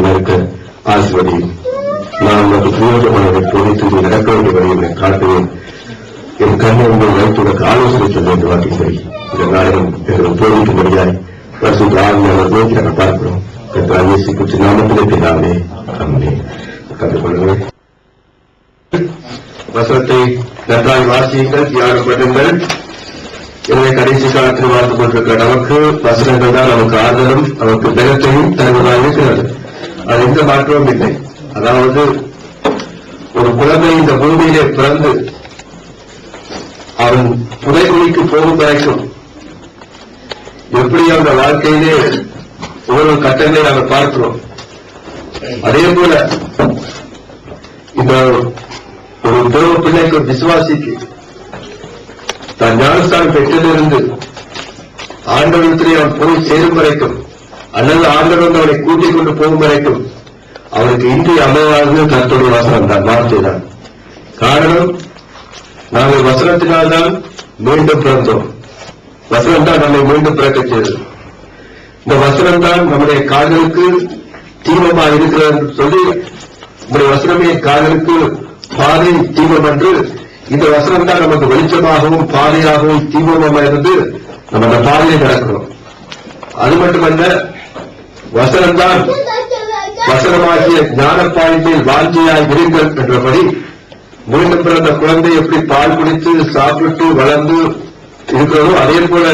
இருக்க ஆசிர்வதியும். நான் நமக்கு பிரயோஜனமானதை போதித்து நடக்க வேண்டிய வழியை காட்டுவேன். என் கண்ணை உங்கள் வைத்து உனக்கு ஆலோசனை சொல்ல என்று வாக்கியத்தை இந்த நாடகம் எங்களுக்கு போதிக்கும்படியாய் பரிசுத்த ஆவியானவர் நோக்கி நாங்கள் பார்க்கிறோம். கர்த்தராகிய இயேசு கிறிஸ்து நாமத்திலே பிதாவே ஆமென். கற்றுக்கொள்ளுங்கள். வசனத்தை நன்றாய் வாசியுங்கள், தியானம் பண்ணுங்கள். எனவே கடைசி காலத்தில் வாழ்ந்து கொண்டிருக்கிற நமக்கு வசனங்கள் தான் நமக்கு ஆதரவும் நமக்கு பலத்தையும் தருவதாக இருக்கிறது. அது எந்த மாற்றமும் இல்லை. அதாவது ஒரு குழந்தை இந்த பூமியிலே பிறந்து அவன் புதைகுழிக்கு போகும் வரைக்கும் எப்படி அந்த வாழ்க்கையிலே ஒவ்வொரு கட்டங்களை நாங்கள் பார்க்கிறோம். அதே போல இந்த ஒரு தேவ பிள்ளைக்கு விசுவாசிக்கு தான் ஞானஸ்தானம் பெற்றதிலிருந்து ஆண்டவரத்திலே அவன் போய் சேரும் வரைக்கும் அல்லது ஆண்டவர் அவனை கூட்டிக் கொண்டு போகும் வரைக்கும் அவனுக்கு இன்றி அமைவாக கர்த்தருடைய வசனம் தான், வார்த்தை தான். காரணம், நாங்கள் வசனத்தினால்தான் மீண்டும் பிறந்தோம். வசனம் தான் நம்மை மீண்டும் பிறக்க செய்தது. இந்த வசனம் தான் நம்முடைய காதலுக்கு தீபமாக இருக்கிறது என்று சொல்லி, நம்முடைய வசனமே காதலுக்கு பாதை தீபம் என்று, இந்த வசனம் தான் நமக்கு வெளிச்சமாகவும் பாதையாகவும் தீபமாக இருந்து நம்ம அந்த பாதையை நடக்கிறோம். அது மட்டுமல்ல, வசனம்தான் வசனமாகிய ஞானப்பாய்மையில் வாஞ்சியாய் இருங்கள் என்றபடி மீண்டும் பிறந்த குழந்தை எப்படி பால் குடித்து சாப்பிட்டு வளர்ந்து இருக்கிறதோ அதே போல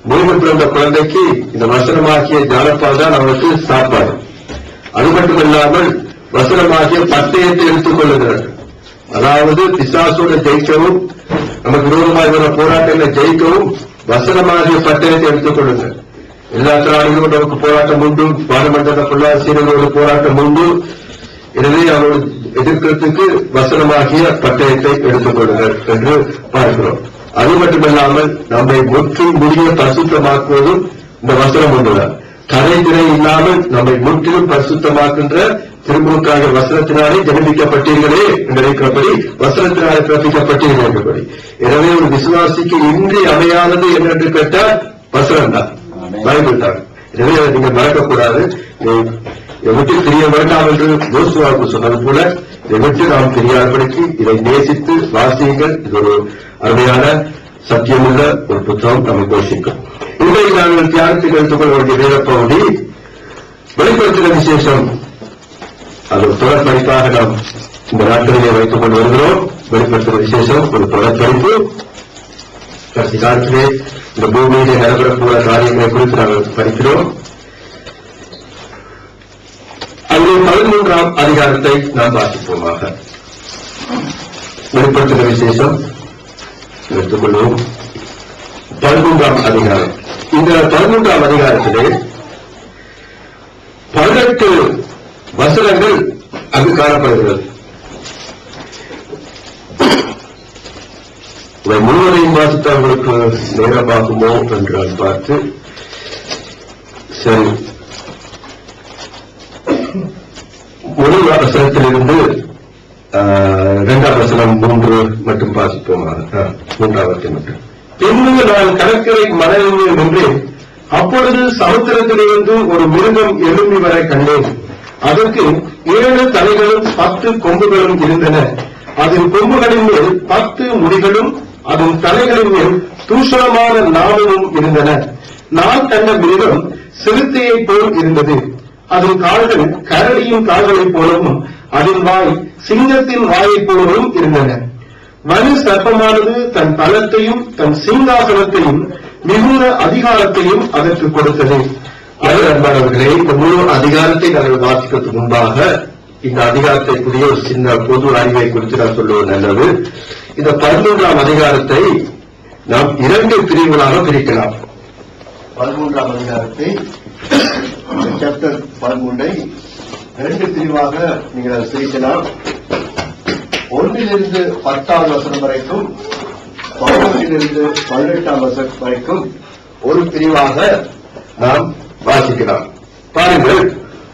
மீண்டும் பிறந்த குழந்தைக்கு இந்த வசனமாகிய ஞானப்பால் தான் அவனுக்கு சாப்பாடு. அது மட்டுமல்லாமல் வசனமாகிய பட்டயத்தை எடுத்துக் கொள்ளுகிறார்கள். அதாவது பிசாசோடு ஜெயிக்கவும் நமக்கு விரோதமாக வர போராட்டங்களை ஜெயிக்கவும் வசனமாகிய பட்டயத்தை எடுத்துக் கொள்ளுங்கள். எல்லா திராணிகளும் நமக்கு போராட்டம் உண்டு, பாராளுமன்ற பொருளாதார போராட்டம் உண்டு. எனவே அவர்கள் எதிர்க்கிறதுக்கு வசனமாகிய பட்டயத்தை எடுத்துக் கொள்ளுங்கள் என்று பார்க்கிறோம். அது மட்டுமல்லாமல் நம்மை முற்றும் முடிய பரிசுத்தமாக்குவதும் இந்த வசனம் ஒன்றுதான். கரை திரை இல்லாமல் நம்மை முற்றிலும் பரிசுத்தமாக்கின்ற திருமுழுக்காக வசனத்தினாலே ஜெனிப்பிக்கப்பட்டீர்களே நினைக்கிறபடி வசனத்தினாலே பிறப்பிக்கப்பட்டீர்கள் என்றபடி. எனவே ஒரு விசுவாசிக்கு இன்றி அமையானது என்னென்று கேட்டால் வசனம் தான், பைபிள் தான். எனவே அதை நீங்கள் மறக்கக்கூடாது. இதை விட்டு பிரிய வேண்டாம் என்று யோசுவாவுக்கு சொன்னது போல இதை விட்டு நாம் தெரியாதபடிக்கு இதை நேசித்து வாசியுங்கள். இது ஒரு அருமையான சத்தியமுள்ள ஒரு புத்தகம் நம்மை போஷிக்கும். இன்றைக்கு நாங்கள் தியானத்துக்கு எடுத்துக்கொள்ள வேண்டிய வேத பகுதி வெளிப்படுத்துகிற விசேஷம். அது ஒரு தொடர் படிப்பாக நாம் இந்த நாட்களிலே வைத்துக் கொண்டு வருகிறோம். வெளிப்படுத்துகிற விசேஷம் ஒரு தொடர் படிப்பு. கடைசி காலத்திலே இந்த பூமியிலே நடைபெறக்கூடிய காரியங்களை குறித்து நாங்கள் படிக்கிறோம். அதில் 13ஆம் அதிகாரத்தை நாம் வாசிப்போமாக. வெளிப்படுத்துகிற விசேஷம் எடுத்துக்கொள்வோம். 13ஆம் அதிகாரம். இந்த 13ஆம் அதிகாரத்திலே 18 வசனங்கள் அங்கு காணப்படுகிறது. இதை முழுவதையும் வாசித்து அவங்களுக்கு நேரமாகுமோ என்று பார்த்து சரி ஒரு வசனத்திலிருந்து 2ஆம் வசனம் 3 மட்டும் வாசிப்போமாக. 3ஆம் வசனம் மட்டும். பின்பு நான் கடற்கரை மணலில் நின்றேன். அப்பொழுது சமுத்திரத்திலிருந்து ஒரு மிருகம் எழும்பி வர கண்டேன். அதற்கு 7 தலைகளும் 10 கொம்புகளும் இருந்தன. அதன் கொம்புகளின் மேல் 10 முடிகளும் அதன் தலைகளின் மேல் தூஷணமான நாமமும் இருந்தன. நான் கண்ட மிருகம் சிறுத்தையைப் போல் இருந்தது. அதன் கால்கள் கரடியின் கால்களைப் போலவும் அதன் வாய் சிங்கத்தின் வாயைப் போலவும் இருந்தன. வலு சர்ப்பமானது தன் பலத்தையும் தன் சிங்காசனத்தையும் மிகுந்த அதிகாரத்தையும் அதற்கு கொடுத்தது. அன்பானவர்களே, இந்த முழு அதிகாரத்தை நாங்கள் வாசிக்கிறதுக்கு முன்பாக இந்த அதிகாரத்தைக்குரிய ஒரு சின்ன பொது அறிவை குறித்து நான் சொல்லுவது நல்லது. இந்த 13ஆம் அதிகாரத்தை நாம் 2 பிரிவுகளாக பிரிக்கலாம். 13ஆம் அதிகாரத்தை சாப்டர் 13 2 பிரிவாக நீங்கள் பிரிக்கலாம். 1லிருந்து 10ஆம் வசனம் வரைக்கும், 11லிருந்து 18ஆம் வசனம் வரைக்கும் ஒரு பிரிவாக நாம் வாசிக்கலாம். பாருங்கள்,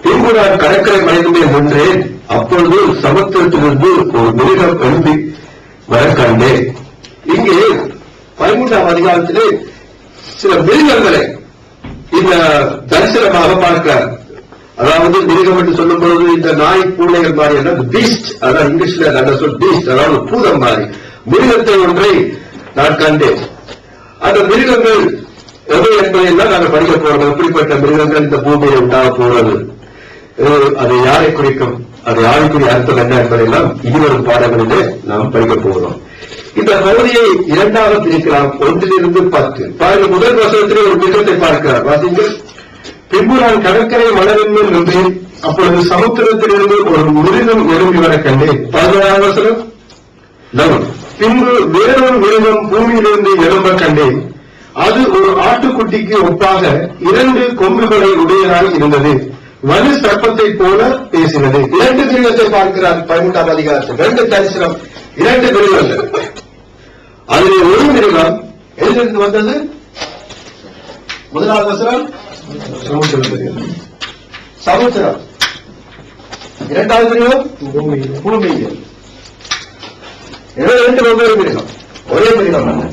பின்பு நான் கடற்கரை மலையிலே நின்றேன். அப்பொழுது சமுத்திரத்திலிருந்து ஒரு மிருகம் எழும்பி வர கண்டேன். இங்கே 13ஆம் அதிகாரத்திலே சில மிருகங்களை இந்த தரிசனமாக பார்க்கிறார். அதாவது மிருகம் என்று சொல்லும் நாய் பூனைகள் மாதிரி என்ன பீஸ்ட், அதான் இங்கிலீஷ்ல நல்ல சொல் பீஸ்ட், அதாவது பூதம் மாதிரி மிருகத்தை ஒன்றை நான் கண்டேன். அந்த மிருகங்கள் எது என்பதையெல்லாம் நாங்கள் படிக்க போறோம். எப்படிப்பட்ட மிருகங்கள் இந்த பூமியை உண்டாக போறது, அது யாரை குறிக்கும், அது யாருக்குரிய அர்த்தம் என்ன என்பதையெல்லாம் இருவரும் பாடங்களிலே நாம் படிக்க போகிறோம். இந்த பகுதியை இரண்டாக பிரிக்கலாம், 1-10. பாருங்க, முதல் வசனத்திலே ஒரு மிருகத்தை பார்க்கிறார், வாசிங்கள். பின்பு நான் கடற்கரை மணலின்மேல் நின்றேன், அப்பொழுது சமுத்திரத்திலிருந்து ஒரு மிருகம் எழும்பி வர கண்டேன். 11ஆம் வசனம். பின்பு வேறொரு மிருகம் பூமியிலிருந்து எழும்ப கண்டேன். அது ஒரு ஆட்டுக்குட்டிக்கு ஒப்பாக 2 கொம்புகளை உடையதாக இருந்தது. வலு சர்ப்பத்தை போல பேசினது. 2 மிருகத்தை பார்க்கிறார் 13ஆம் அதிகாரத்தில். 2 தரிசனம், 2 மிருகங்கள். அதில் ஒரு மிருகம் எதிலிருந்து வந்தது? முதலாவது வசனம் சமுத்திரம். 2வது மிருகம் பூமியில். 2 வெவ்வேறு மிருகம், ஒரே மிருகம் அல்ல.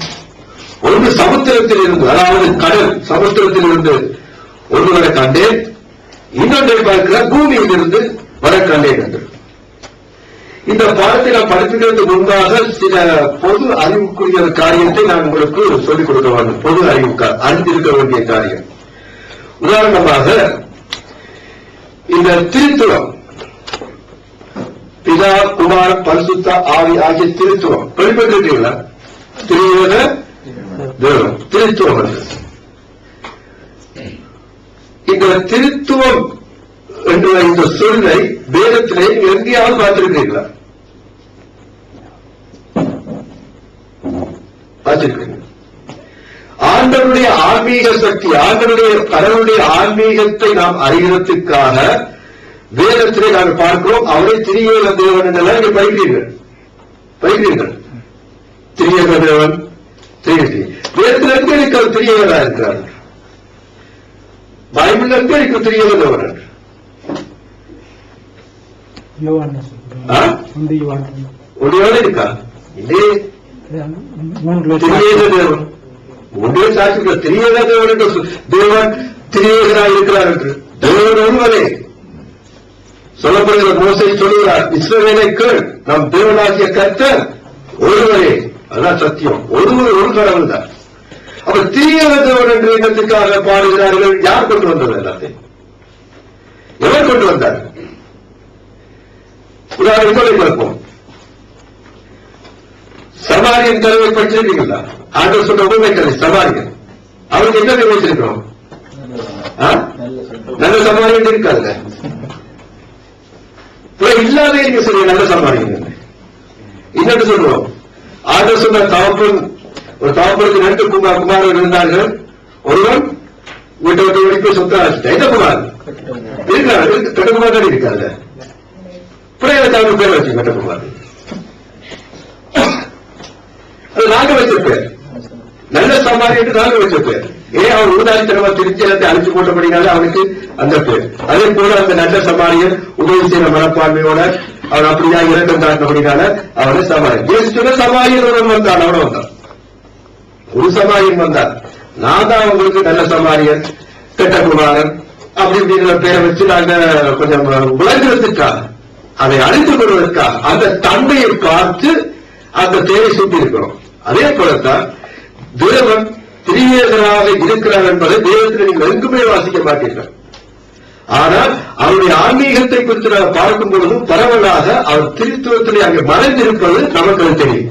ஒன்று சமுத்திரத்தில் இருந்து, அதாவது கடல் சமுத்திரத்தில் இருந்து ஒருவரை கண்டேன், இன்னொன்றை பார்க்கிறார் பூமியில் இருந்து வர கண்டேன் என்று. இந்த பாடத்தை நான் படிப்புகளுக்கு முன்பாக சில பொது அறிவுக்குரிய காரியத்தை நான் உங்களுக்கு சொல்லிக் கொடுக்க வேண்டும். பொது அறிவு அறிந்திருக்க வேண்டிய காரியம். உதாரணமாக இந்த திருத்துவம், பிதா குமார் பரிசுத்த ஆவி ஆகிய திருத்துவம் வெளிப்பட்டிருக்கீங்களா? திரியேக தேவன் திருத்துவம் என்று. இந்த திருத்துவம் என்ற இந்த சொல்லை வேதத்திலே எங்கேயாவது பார்த்திருக்கிறீர்களா? பார்த்திருக்கீங்க? ஆண்டவருடைய ஆன்மீக சக்தி, கடவுளுடைய ஆன்மீகத்தை நாம் அறிகிறதுக்காக வேதத்திலே நாங்கள் பார்க்கிறோம். அவரை திரியேக தேவன் என்றெல்லாம் இங்கே படிக்கிறீர்கள். திரியேக தேவன் வேதத்தில் எங்கே இருக்கிற திரியேகரா இருக்கிறார்? பைபிள் எங்கே இருக்கிற திரியேக தேவன்? ஒன்றையோட இருக்கா? திரியேக தேவன் ஒன்றே சாட்சி. திரியேக தேவன் என்று தேவன் திரியேகராக இருக்கிறார் என்று தேவன் ஒருவரே சொல்லப்படுகிற மோசை சொல்லுகிறார், இஸ்ரவேலை கேள், நம் தேவனாகிய கர்த்தர் ஒருவரே. அதுதான் சத்தியம். ஒரு கடவுள் தான். அப்ப திரியேக தேவன் என்ற எண்ணத்துக்காக பாடுகிறார்கள். யார் கொண்டு வந்தது? எல்லாத்தையும் எவர் கொண்டு வந்தார்? உதாரணங்களை பார்ப்போம். சமாரியன் கருவை படிச்சிருக்கீங்களா? ஆண்டவர் சொன்ன உண்மை கதை சமாரியன். அவருக்கு என்ன வச்சிருக்கிறோம்? நல்ல சமாரியன் இருக்காதுங்க. இல்லாத நீங்க சொல்லுங்க நல்ல சமாரியன். இன்னொன்று சொல்லுவோம், ஆண்டவர் சொன்ன தகப்பன், ஒரு தகப்பனுக்கு 2 குமாரர்கள் இருந்தார்கள். ஒருவன் வீட்டை விட்டு வெடிப்பு சொத்தா எந்த குமார் இருக்காரு? கட்டகுமார் தான் இருக்காரு. புறையத்தாவுக்கு பேர் வச்சு கட்டகுமார். அது நாங்க வச்ச பேர், நல்ல சமாரியன் நாங்க வச்ச பேர். ஏன் அவன் ஊதாரித்தனமா திருச்சி எல்லாத்தையும் அழிச்சு போட்டபடினால அவனுக்கு அந்த பேர். அதே போல அந்த நல்ல சமாரியன் உதவி செய்யற மனப்பான்மையோட அவன் அப்படியா இறக்கம் காட்டினபடினால அவனை சமாரியன். சமாரியன் ஒருவன் வந்தான், அவன வந்தான். ஒரு சமாரியன் வந்தான். நான் தான் அவங்களுக்கு நல்ல சமாரியன், கெட்டகுமாரன் அப்படி இப்படிங்கிற பேரை வச்சு நாங்க கொஞ்சம் விளங்குறதுக்காக, அதை அழித்துக் கொள்வதற்காக அந்த தன்மையை பார்த்து அந்த பேரை சூட்டி இருக்கிறோம். அதே போலத்தான் தேவன் திரியேகராக இருக்கிறார் என்பதை தேவத்தில் நீங்கள் எங்குமே வாசிக்க மாட்டீர்கள். ஆனால் அவருடைய ஆன்மீகத்தை குறித்து நாம் பார்க்கும் பொழுதும் பரவலாக அவர் திருத்துவத்திலே அங்கே மறைந்திருப்பது நமக்கு தெரியும்.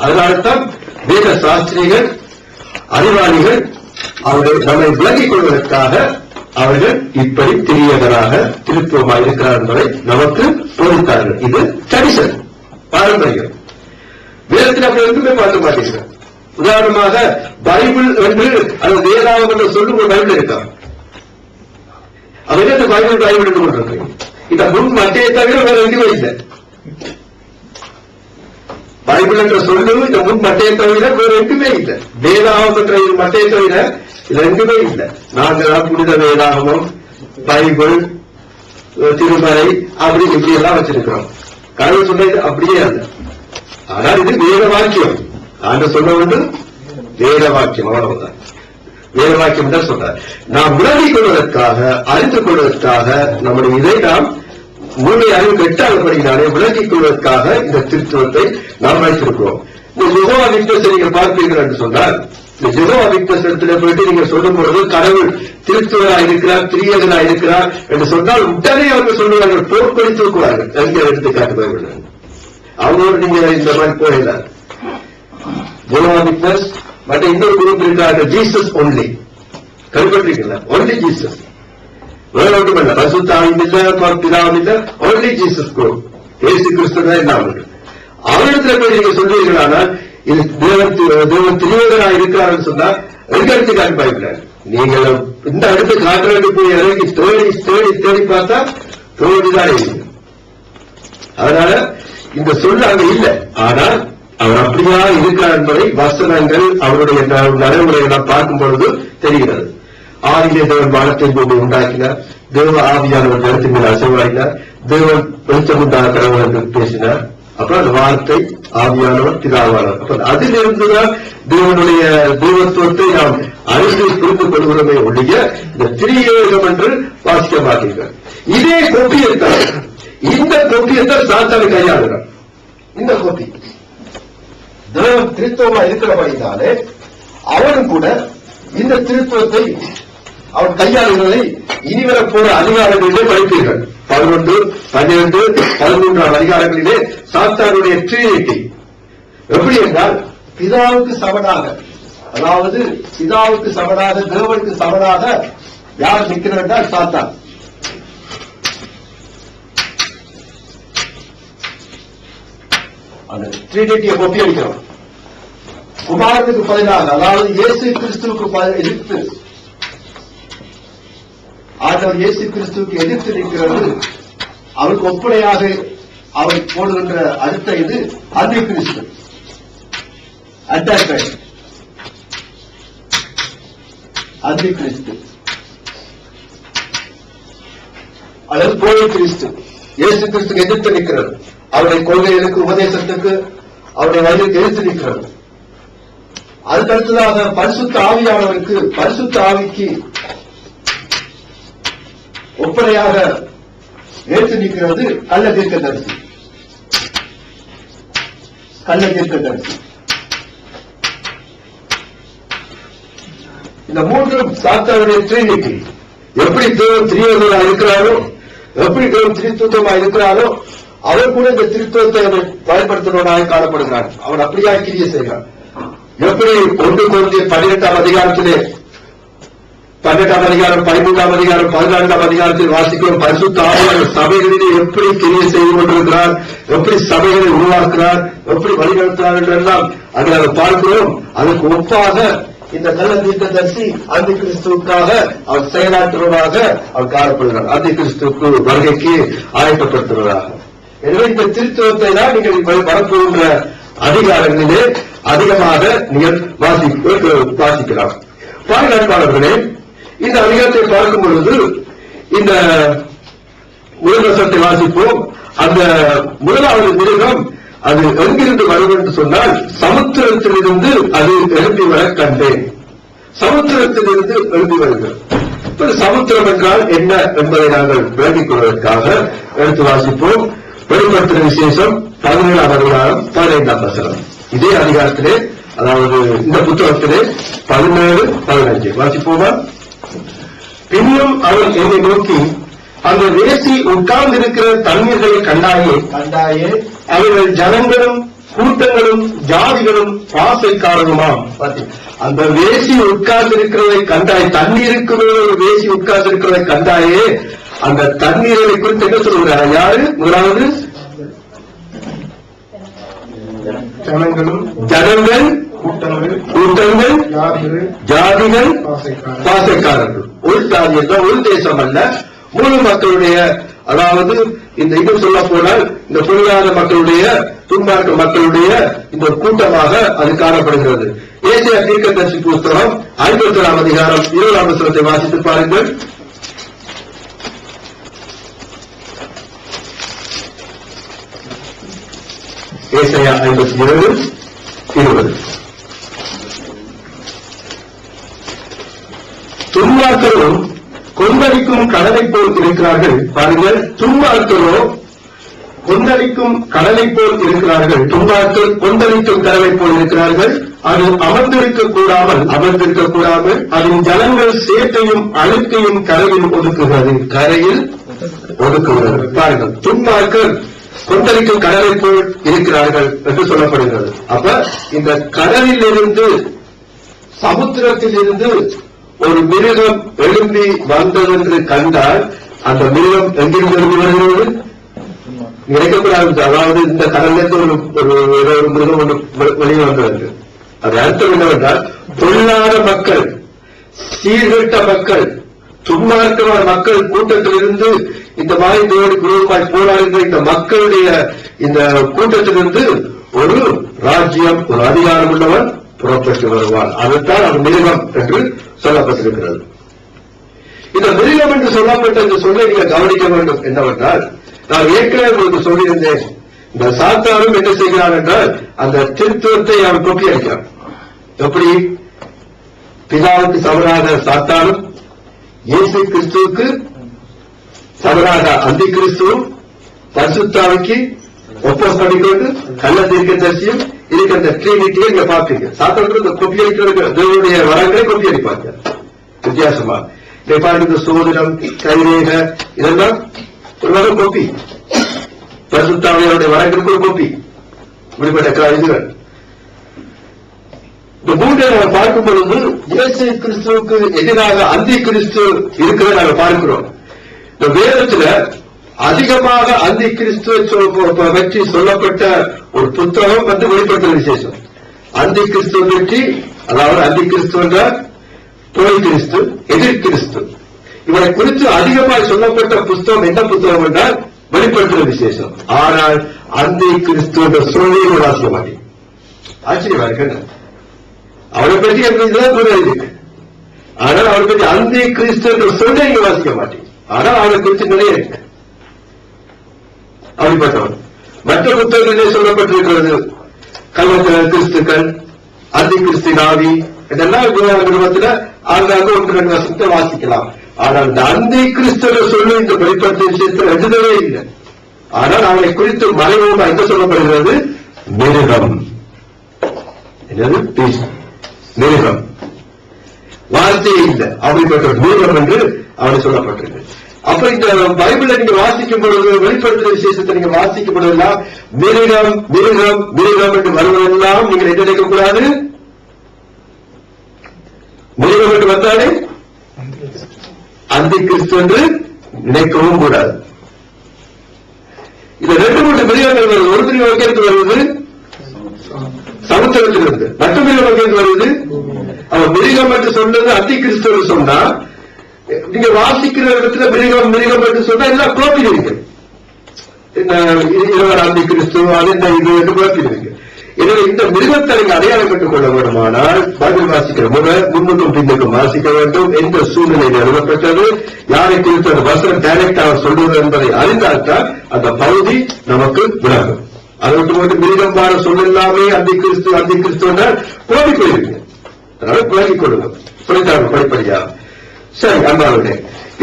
அதனால்தான் வேத சாஸ்திரிகள், அறிவாளிகள் அவர்கள் நம்மை விலகிக் கொள்வதற்காக அவர்கள் இப்படி திரியேகராக திருத்துவமாக இருக்கிறார் என்பதை நமக்கு போதித்தார்கள். இது ட்ரெடிஷன், பாரம்பரியம். வேதத்தில் அப்படி எதுவுமே பார்க்க மாட்டீர்கள். உதாரணமாக பைபிள் என்று அது வேதாகம் என்று சொல்லும் ஒரு பைபிள் இருக்கா? அது என்ன பைபிள் என்று கொண்டிருக்கு? இந்த முன் மட்டையை தவிர வேற எதுவுமே இல்லை. பைபிள் என்ற சொல்லு இந்த முன் மட்டையை தவிர வேற எதுவுமே இல்லை. வேதாகம் என்ற மட்டையை தவிர இது எங்குமே இல்லை. நாங்கள் புனித வேதாகமும் பைபிள் திருமறை அப்படி இப்படி எல்லாம் வச்சிருக்கிறோம். கடவுள் சொன்னது அப்படியே அல்ல. ஆனால் இது வேத வாக்கியம். ஆண்டு சொல்ல வேண்டும் வேத வாக்கியம், அவ்வளவுதான். வேத வாக்கியம் தான் சொல்றார். நாம் விலகிக் கொள்வதற்காக, அறிந்து கொள்வதற்காக நம்முடைய இதை நாம் மூளை அறிவு எட்டாதபடினாலே விளங்கிக் கொள்வதற்காக இந்த திருத்துவத்தை நாம் வைத்திருக்கிறோம். இந்த யெகோவா விட்னஸ் நீங்க பார்ப்பீர்கள் என்று சொன்னால், இந்த யெகோவா விட்னஸ் இடத்துல போயிட்டு நீங்க சொல்லும் பொழுது கடவுள் திருத்துவரா இருக்கிறார், திரியகனா இருக்கிறார் என்று சொன்னால் உடனே அவர்கள் சொல்லுவார்கள், போர்க்கொடி தூக்குவார்கள். எங்க எடுத்துக்காட்டு பைபிள் அவங்களோடு நீங்க இந்த மாதிரி போயிடல. யெகோவா விட்னஸ் மற்ற இன்னொரு குரூப் இருக்கிறார்கள், ஜீசஸ் ஒன்லி. கருப்பட்டிருக்கல, ஒன்லி ஜீசஸ், வேற ஒன்றும் இல்ல, பரிசுத்தாவியும் இல்ல, பிதாவும் இல்ல, ஒன்லி ஜீசஸ் குரூப். இயேசு கிறிஸ்து தான் இல்லாம அவரிடத்துல போய் நீங்க சொல்றீங்களானால் இது தேவன் திரியகனா இருக்கிறார் சொன்னா எங்க எடுத்துக்காட்டு பைபிள் நீங்க இந்த அடுத்து காட்டுறது போய் இறங்கி தேடி தேடி தேடி பார்த்தா தோல்விதான் இருக்கு. அதனால இந்த சொல்ல அங்க இல்லை. ஆனால் அவர் அப்படியா இருக்கிறார் என்பதை வசனங்கள் அவருடைய நடைமுறைகளை பார்க்கும் பொழுது தெரிகிறது. ஆதியிலே தேவன் வானத்தை பூமி உண்டாக்கினார், தேவ ஆவியானவர் கருத்தின் மேல் அசைவாடினார், தேவன் வெளிச்சம் உண்டாக கடவுள் என்று பேசினார். அப்புறம் அந்த வார்த்தை ஆவியானவர் பிதாவானவர். அப்ப அதிலிருந்துதான் தேவனுடைய தெய்வத்துவத்தை நாம் அறிந்து புரிந்து கொள்கிறோமே ஒழிய இந்த திரியேகம் என்று வாசிக்க மாட்டீர்கள். இதே கொப்பியத்தான், இந்த கொப்பியத்தான் சாத்தானை கையாளுகிறார். இந்த கொப்பி தேவன் திருத்துவமா இருக்கிறபடினாலே அவனும் கூட இந்த திருத்துவத்தை அவன் கையாளுகிறதை இனிவர போற அதிகாரங்களிலே படிப்பீர்கள். 11, 12, 13 அதிகாரங்களிலே சாத்தானுடைய ட்ரினிட்டி எப்படி என்றால் பிதாவுக்கு சமனாக, அதாவது பிதாவுக்கு சமனாக தேவனுக்கு சமனாக யார் நிற்கிறார் என்றால் சாத்தான். அந்த ட்ரினிட்டியை ஒப்பி அளிக்கிறோம். குமாரனுக்கு பதிலாக, அதாவது இயேசு கிறிஸ்துவுக்கு எதிர்த்து, ஆண்டவர் இயேசு கிறிஸ்துவுக்கு எதிர்த்து நிற்கிறது. அவருக்கு ஒப்பனையாக அவர் போடுகின்ற அடுத்த இது அந்தி கிறிஸ்து, அட்டாக்மெண்ட், அந்தி கிறிஸ்து அல்லது போலி கிறிஸ்து இயேசு கிறிஸ்துக்கு எதிர்த்து நிற்கிறது. அவருடைய கொள்கைகளுக்கு, உபதேசத்துக்கு, அவருடைய வழிக்கு எதிர்த்து நிற்கிறது. அதுக்கடுத்ததாக பரிசுத்த ஆவியானவருக்கு, பரிசுத்த ஆவிக்கு ஒப்பனையாக ஏற்று நிற்கிறது கள்ள தீர்க்கதரிசி, கள்ள தீர்க்கதரிசி. இந்த மூன்றும் சாத்தானுடைய ட்ரினிட்டி. எப்படி தேவன் திரியகனா இருக்கிறாரோ, எப்படி தேவன் திருத்துவமா இருக்கிறாரோ, அவர் கூட இந்த திருத்துவத்தை அவன் பயன்படுத்துவதாக காணப்படுகிறார். அவன் அப்படியா கிரியை செய்கிறான். எப்படி 1 கொரிந்தியர் 18 அதிகாரத்திலே 18 அதிகாரம், 13 அதிகாரம், 14 அதிகாரத்தில் வாசிக்கிறோம். பரிசுத்த ஆவியானவர் சபைகளிலே எப்படி கிரியை செய்து கொண்டிருக்கிறார், எப்படி சபைகளை உருவாக்குகிறார், எப்படி வழிநடத்துகிறார் என்றெல்லாம் அதை நாங்கள் பார்க்கிறோம். அதற்கு ஒப்பாக இந்த நல்ல தீர்க்கதரிசி அந்தி கிறிஸ்துவுக்காக அவர் செயலாற்றுவதாக அவர் காணப்படுகிறார். அந்தி கிறிஸ்துவுக்கு வருகைக்கு ஆயத்தப்படுத்துவதாக. எனவே இந்த திருத்துவத்தை தான் நீங்கள் வரப்போகின்ற அதிகாரங்களிலே அதிகமாக நீங்கள் வாசிக்கலாம். பாதுகாப்பாளர்களே, இந்த அதிகாரத்தை பார்க்கும் பொழுது இந்த முதல் வசனத்தை வாசிப்போம். அந்த முதலாவது மிருகம் அது எங்கிருந்து வரும் என்று சொன்னால் சமுத்திரத்திலிருந்து அது எழுப்பி வர கண்டேன். சமுத்திரத்திலிருந்து எழுப்பி வருகிறது. சமுத்திரம் என்றால் என்ன என்பதை நாங்கள் விளங்கிக் கொள்வதற்காக எடுத்து வாசிப்போம். வெளிப்படுத்தின விசேஷம் 17 அதிகாரம் 15 வசனம். இதே அதிகாரத்திலே, அதாவது இந்த புத்தகத்திலே 17, 15 வாசிப்போமா? பின்னும் அவன் என்னை நோக்கி, அந்த வேசி உட்கார்ந்திருக்கிற தண்ணீர்களை கண்டாயே, அவர்கள் ஜனங்களும் கூட்டங்களும் ஜாதிகளும் பாசைக்காரருமாம். அந்த வேசி உட்கார்ந்திருக்கிறதை கண்டாய், தண்ணீருக்கு வேசி உட்கார்ந்திருக்கிறதை கண்டாயே, அந்த தண்ணீரை குறித்து என்ன சொல்கிறார்? யாரு? முதலாவது ஜனங்கள், கூட்டங்கள், ஜாதிகள், பாசைக்காரர்கள். ஒரு ஜாதி அல்ல, ஒரு தேசம் அல்ல, முழு மக்களுடைய, அதாவது இந்த இன்னும் சொல்ல போனால் இந்த புரியாத மக்களுடைய, துன்மார்க்க மக்களுடைய இந்த கூட்டமாக அது காணப்படுகிறது. ஏசாயா தீர்க்கதரிசி புத்தகம் 51 அதிகாரம் 20 வசனத்தை வாசித்து பாருங்கள். ஏசாயா 52, 20. துன்மார்க்கரும் கொண்ட கொந்தளிக்கும் கடலை போல் இருக்கிறார்கள். பாருங்கள், துன்மார்க்கரோ கொந்தளிக்கும் கடலை போல் இருக்கிறார்கள். துன்மார்க்கர் கொந்தளிக்கும் கடலை போல் இருக்கிறார்கள். அது அமர்ந்திருக்க கூடாமல் அதன் ஜனங்கள் சேற்றையும் அழுக்கையும் கரையில் ஒதுக்குகிறது. பாருங்கள், துன்மார்க்கர் கொந்தளிக்கும் கடலை போல் இருக்கிறார்கள் என்று சொல்லப்படுகிறது. அப்ப இந்த கடலில் இருந்து, சமுத்திரத்தில் இருந்து ஒரு மிருகம் எழும்பி வந்தது என்று கண்டால் அந்த மிருகம் எங்கிருந்து எழும்பி வருகிறது? நினைக்கக்கூடாது. அதாவது இந்த கடலிலிருந்து ஒரு மிருகம் ஒன்று வெளியே வந்தது. அது அர்த்தம் என்னவென்றால், பொல்லாத மக்கள், சீர்கெட்ட மக்கள், துன்மார்க்கமான மக்கள் கூட்டத்திலிருந்து, இந்த மாதிரி குரூப்பாய் போராடுகிற இந்த மக்களுடைய இந்த கூட்டத்திலிருந்து ஒரு ராஜ்யம், ஒரு அதிகாரம் உள்ளவன் புறப்பட்டு வருவான். அதுதான் அது மிருகம் என்று சொல்லப்பட்டிருக்கிறது. இந்த மிருகம் என்று சொல்லப்பட்ட இந்த சொல்லை நீங்கள் கவனிக்க வேண்டும். என்னவென்றால், நான் ஏற்கனவே உங்களுக்கு சொல்லியிருந்தேன், இந்த சாத்தானும் என்ன செய்கிறான் என்றால், அந்த திருத்துவத்தை அவன் கொப்பி அடிக்கிறான். எப்படி? பிதாவுக்கு சமராக சாத்தானும், இயேசு கிறிஸ்துவுக்கு சமராக அந்தி கிறிஸ்துவும், பரிசுத்தாவிக்கு ஒப்போஸ் பண்ணிக்கொண்டு கள்ள தீர்க்கதரிசியும் இருக்கிற இந்த ட்ரினிட்டியை நீங்க பார்ப்பீங்க. சாத்தானுக்கு இந்த கொப்பி அடிக்கிற தேவனுடைய வரங்களை கொப்பி அடிப்பாங்க வித்தியாசமா. இதை பாருங்க, சோதனம், கைரேக, இதெல்லாம் ஒரு வகை கொப்பி. பரிசுத்தாவியருடைய வரங்களுக்கு ஒரு கொப்பி. இப்படிப்பட்ட இதுகள் இந்த மூன்றை நாங்கள் பார்க்கும் பொழுது இயேசு கிறிஸ்துவுக்கு எதிராக அந்தி கிறிஸ்து இருக்கிறத நாங்கள் பார்க்கிறோம். இந்த வேதத்துல அதிகமாக அந்தி கிறிஸ்துவ பற்றி சொல்லப்பட்ட ஒரு புத்தகம் வந்து வெளிப்படுத்த விசேஷம். அந்தி கிறிஸ்துவ பற்றி, அதாவது அந்தி கிறிஸ்து என்றால் போய் கிறிஸ்து, எதிர் கிறிஸ்து, இவரை குறித்து அதிகமாக சொல்லப்பட்ட புத்தகம் என்ன புத்தகம் என்றால் வெளிப்படுத்துகிற விசேஷம். ஆனால் அந்தி கிறிஸ்து என்ற சொல்லையை வாசிக்க மாட்டேன். ஆச்சரியமா இருக்கு. அவரை பற்றி எனக்கு இருக்கு, ஆனால் அவரை பற்றி அந்தி கிறிஸ்து என்ற சொல்லை இங்க வாசிக்க மாட்டேன். ஆனால் அவரை குறித்து நிறைய இருக்கு. அப்படிப்பட்டவன் மற்ற புத்தகங்களிலே சொல்லப்பட்டிருக்கிறது. கல்வ கிறிஸ்துக்கள், அந்தி கிறிஸ்தின் ஆவி, இதெல்லாம் நிறுவனத்தில் ஆங்காங்க ஒன்று ரெண்டு வசனத்தை வாசிக்கலாம். ஆனால் இந்த அந்தி கிறிஸ்துவ சொல்லி இந்த வெளிப்படுத்திய விஷயத்தில் எழுதவே இல்லை. ஆனால் அவனை குறித்து மறைமுகமாக என்ன சொல்லப்படுகிறது? மிருகம். என்னது? மிருகம். வார்த்தையே இல்லை. அப்படிப்பட்ட மிருகம் என்று அவனை சொல்லப்பட்டிருக்கு. அப்ப இந்த பைபிளை நீங்க வாசிக்கும் பொழுது, வெளிப்படுத்துற விசேஷத்தை நீங்க வாசிக்கும் பொழுதெல்லாம் மிருகம் மிருகம் மிருகம் என்று வருவதெல்லாம் நீங்கள் என்ன நினைக்கக்கூடாது? மிருகம் என்று வந்தாலே அந்தி கிறிஸ்து என்று நினைக்கவும் கூடாது. இந்த ரெண்டு மூன்று மிருகங்கள் வருவது. ஒரு மிருகம் வகைக்கு வருவது சமுத்திரத்திலிருந்து, மற்ற மிருகம் வகைக்கு வருவது. அவன் மிருகம் என்று சொன்னது அந்தி கிறிஸ்து சொன்னா, நீங்க வாசிக்கிற இடத்துல மிருகம் மிருகம் என்று சொன்னா எல்லாம் குழப்பிடுவீங்க. இருவர் அந்தி கிறிஸ்து, அது என்ன இது என்று குழப்பிடுவீங்க. எனவே இந்த மிருகத்தை நீங்க அடையாளம் பெற்றுக் கொள்ள வேண்டுமானால் பைபிள் வாசிக்கிற முறை முன்னுக்கும் பின்னுக்கும் வாசிக்க வேண்டும். எந்த சூழ்நிலையில் எழுதப்பட்டது, யாரை குறித்து அந்த வசனம் டைரக்டாக சொல்லுவது என்பதை அறிந்தால்தான் அந்த பகுதி நமக்கு விளங்கும். அதை விட்டு மிருகம் பார சொல்லலாமே அந்தி கிறிஸ்து என்றால் குழம்பி போயிருவீங்க. அதனால குழம்பிக் கொள்ளுங்க, சொல்லித்தாங்க படிப்படியா. சரி, அன்பாளர்களே,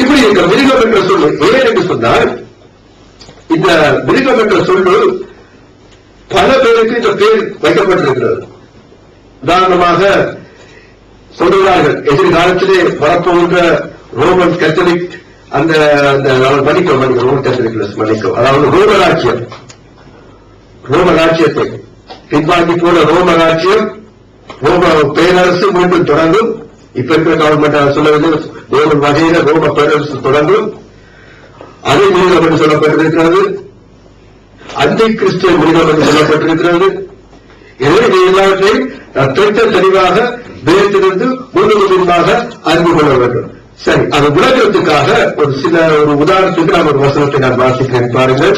இப்படி இந்த மிருகம் என்ற சொல்லு ஏன் என்று சொன்னால், இந்த மிருகம் என்ற சொல்லு பல பேருக்கு இந்த பேர் வைக்கப்பட்டிருக்கிறது. உதாரணமாக சொல்லுகிறார்கள், எதிர்காலத்திலே வரப்போகின்ற ரோமன் கத்தோலிக், அந்த மன்னிக்கும் ரோமன் கத்தோலிக் மன்னிக்கும், அதாவது ரோம ராஜ்யத்தை பின்வாங்கி போன ரோம ராஜ்யம், ரோம பேரரசு மீண்டும் தொடங்கும். இப்ப இருக்கிற கவர்மெண்ட் சொல்லவில்லை, ரோமன் வகையில ரோம பேரரசு தொடங்கும். அதே மிருகம் என்று சொல்லப்பட்டிருக்கிறது. அந்தி கிறிஸ்துவ மிருகம் என்று சொல்லப்பட்டிருக்கிறது. எனவே இது எல்லாவற்றையும் திட்ட தெளிவாக வேதத்திலிருந்து முன்னுரிமையாக அறிந்து கொள்ள வேண்டும். சரி, அது விளக்கத்துக்காக ஒரு உதாரணத்துக்கு நான் ஒரு வசனத்தை நான் வாசிக்கிறேன். பாருங்கள்,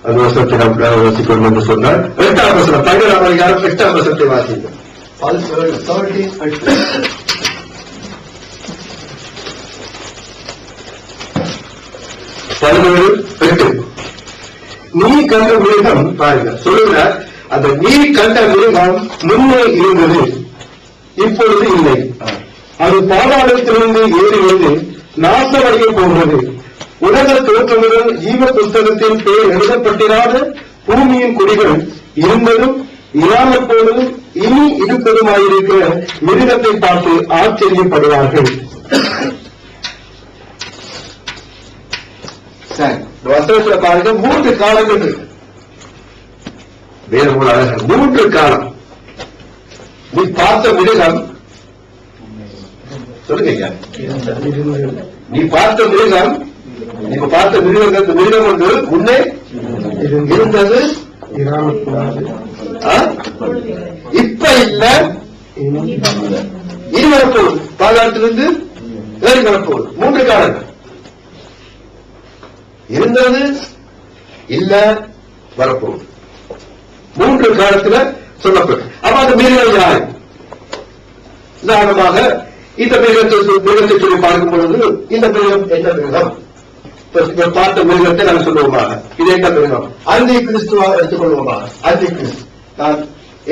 அந்த வசனத்தை நாம் வாசிக்கணும் என்று சொன்னால் 8ஆம் வசனம், 11ஆம் அதிகாரம் 8ஆம் வசனத்தை வாசிக்கிறேன். நீ கண்ட மிருகம், பாருங்க சொல்லுங்க, அந்த நீ கண்ட மிருகம் முன்னே இருந்தது, இப்பொழுது இல்லை. அது பாதாளத்திலிருந்து ஏறி வந்து நாசமடைய போகிறது. உலக தோற்றமுடன் ஜீவ புஸ்தகத்தின் பேர் எழுதப்பட்டிராத பூமியின் குடிகள் இருந்ததும் இராமற் போவதும் இனி இருப்பதுமாயிருக்கிற மிருகத்தை பார்த்து ஆச்சரியப்படுவார்கள். வசனத்துல பாருங்க 3 காலங்கள் இருக்கு. வேறு 3 காலம். நீ பார்த்த மிருகம் சொல்லுங்க, நீ பார்த்த மிருகம், நீங்க பார்த்த மிருகம் வந்து முன்னே இருந்தது, இப்ப இல்ல, இனி வரப்போகுது, பாதாளத்திலிருந்து ஏறி வரப்போகுது. 3 காலங்கள் இருந்தது, இல்ல, வரப்போகுது. 3 காலத்துல சொல்லப்படும். அப்ப அந்த மிருகம் யாரு? உதாரணமாக இந்த மிருகத்தை சொல்லி பார்க்கும் பொழுது இந்த மிருகம் என்ன மிருகம்? பார்த்த மிருகத்தை நான் சொல்லுவோமாக, இது என்ன மிருகம்? அந்தி கிறிஸ்துவாக எடுத்துக்கொள்வோமாக. அந்தி கிறிஸ்து நான்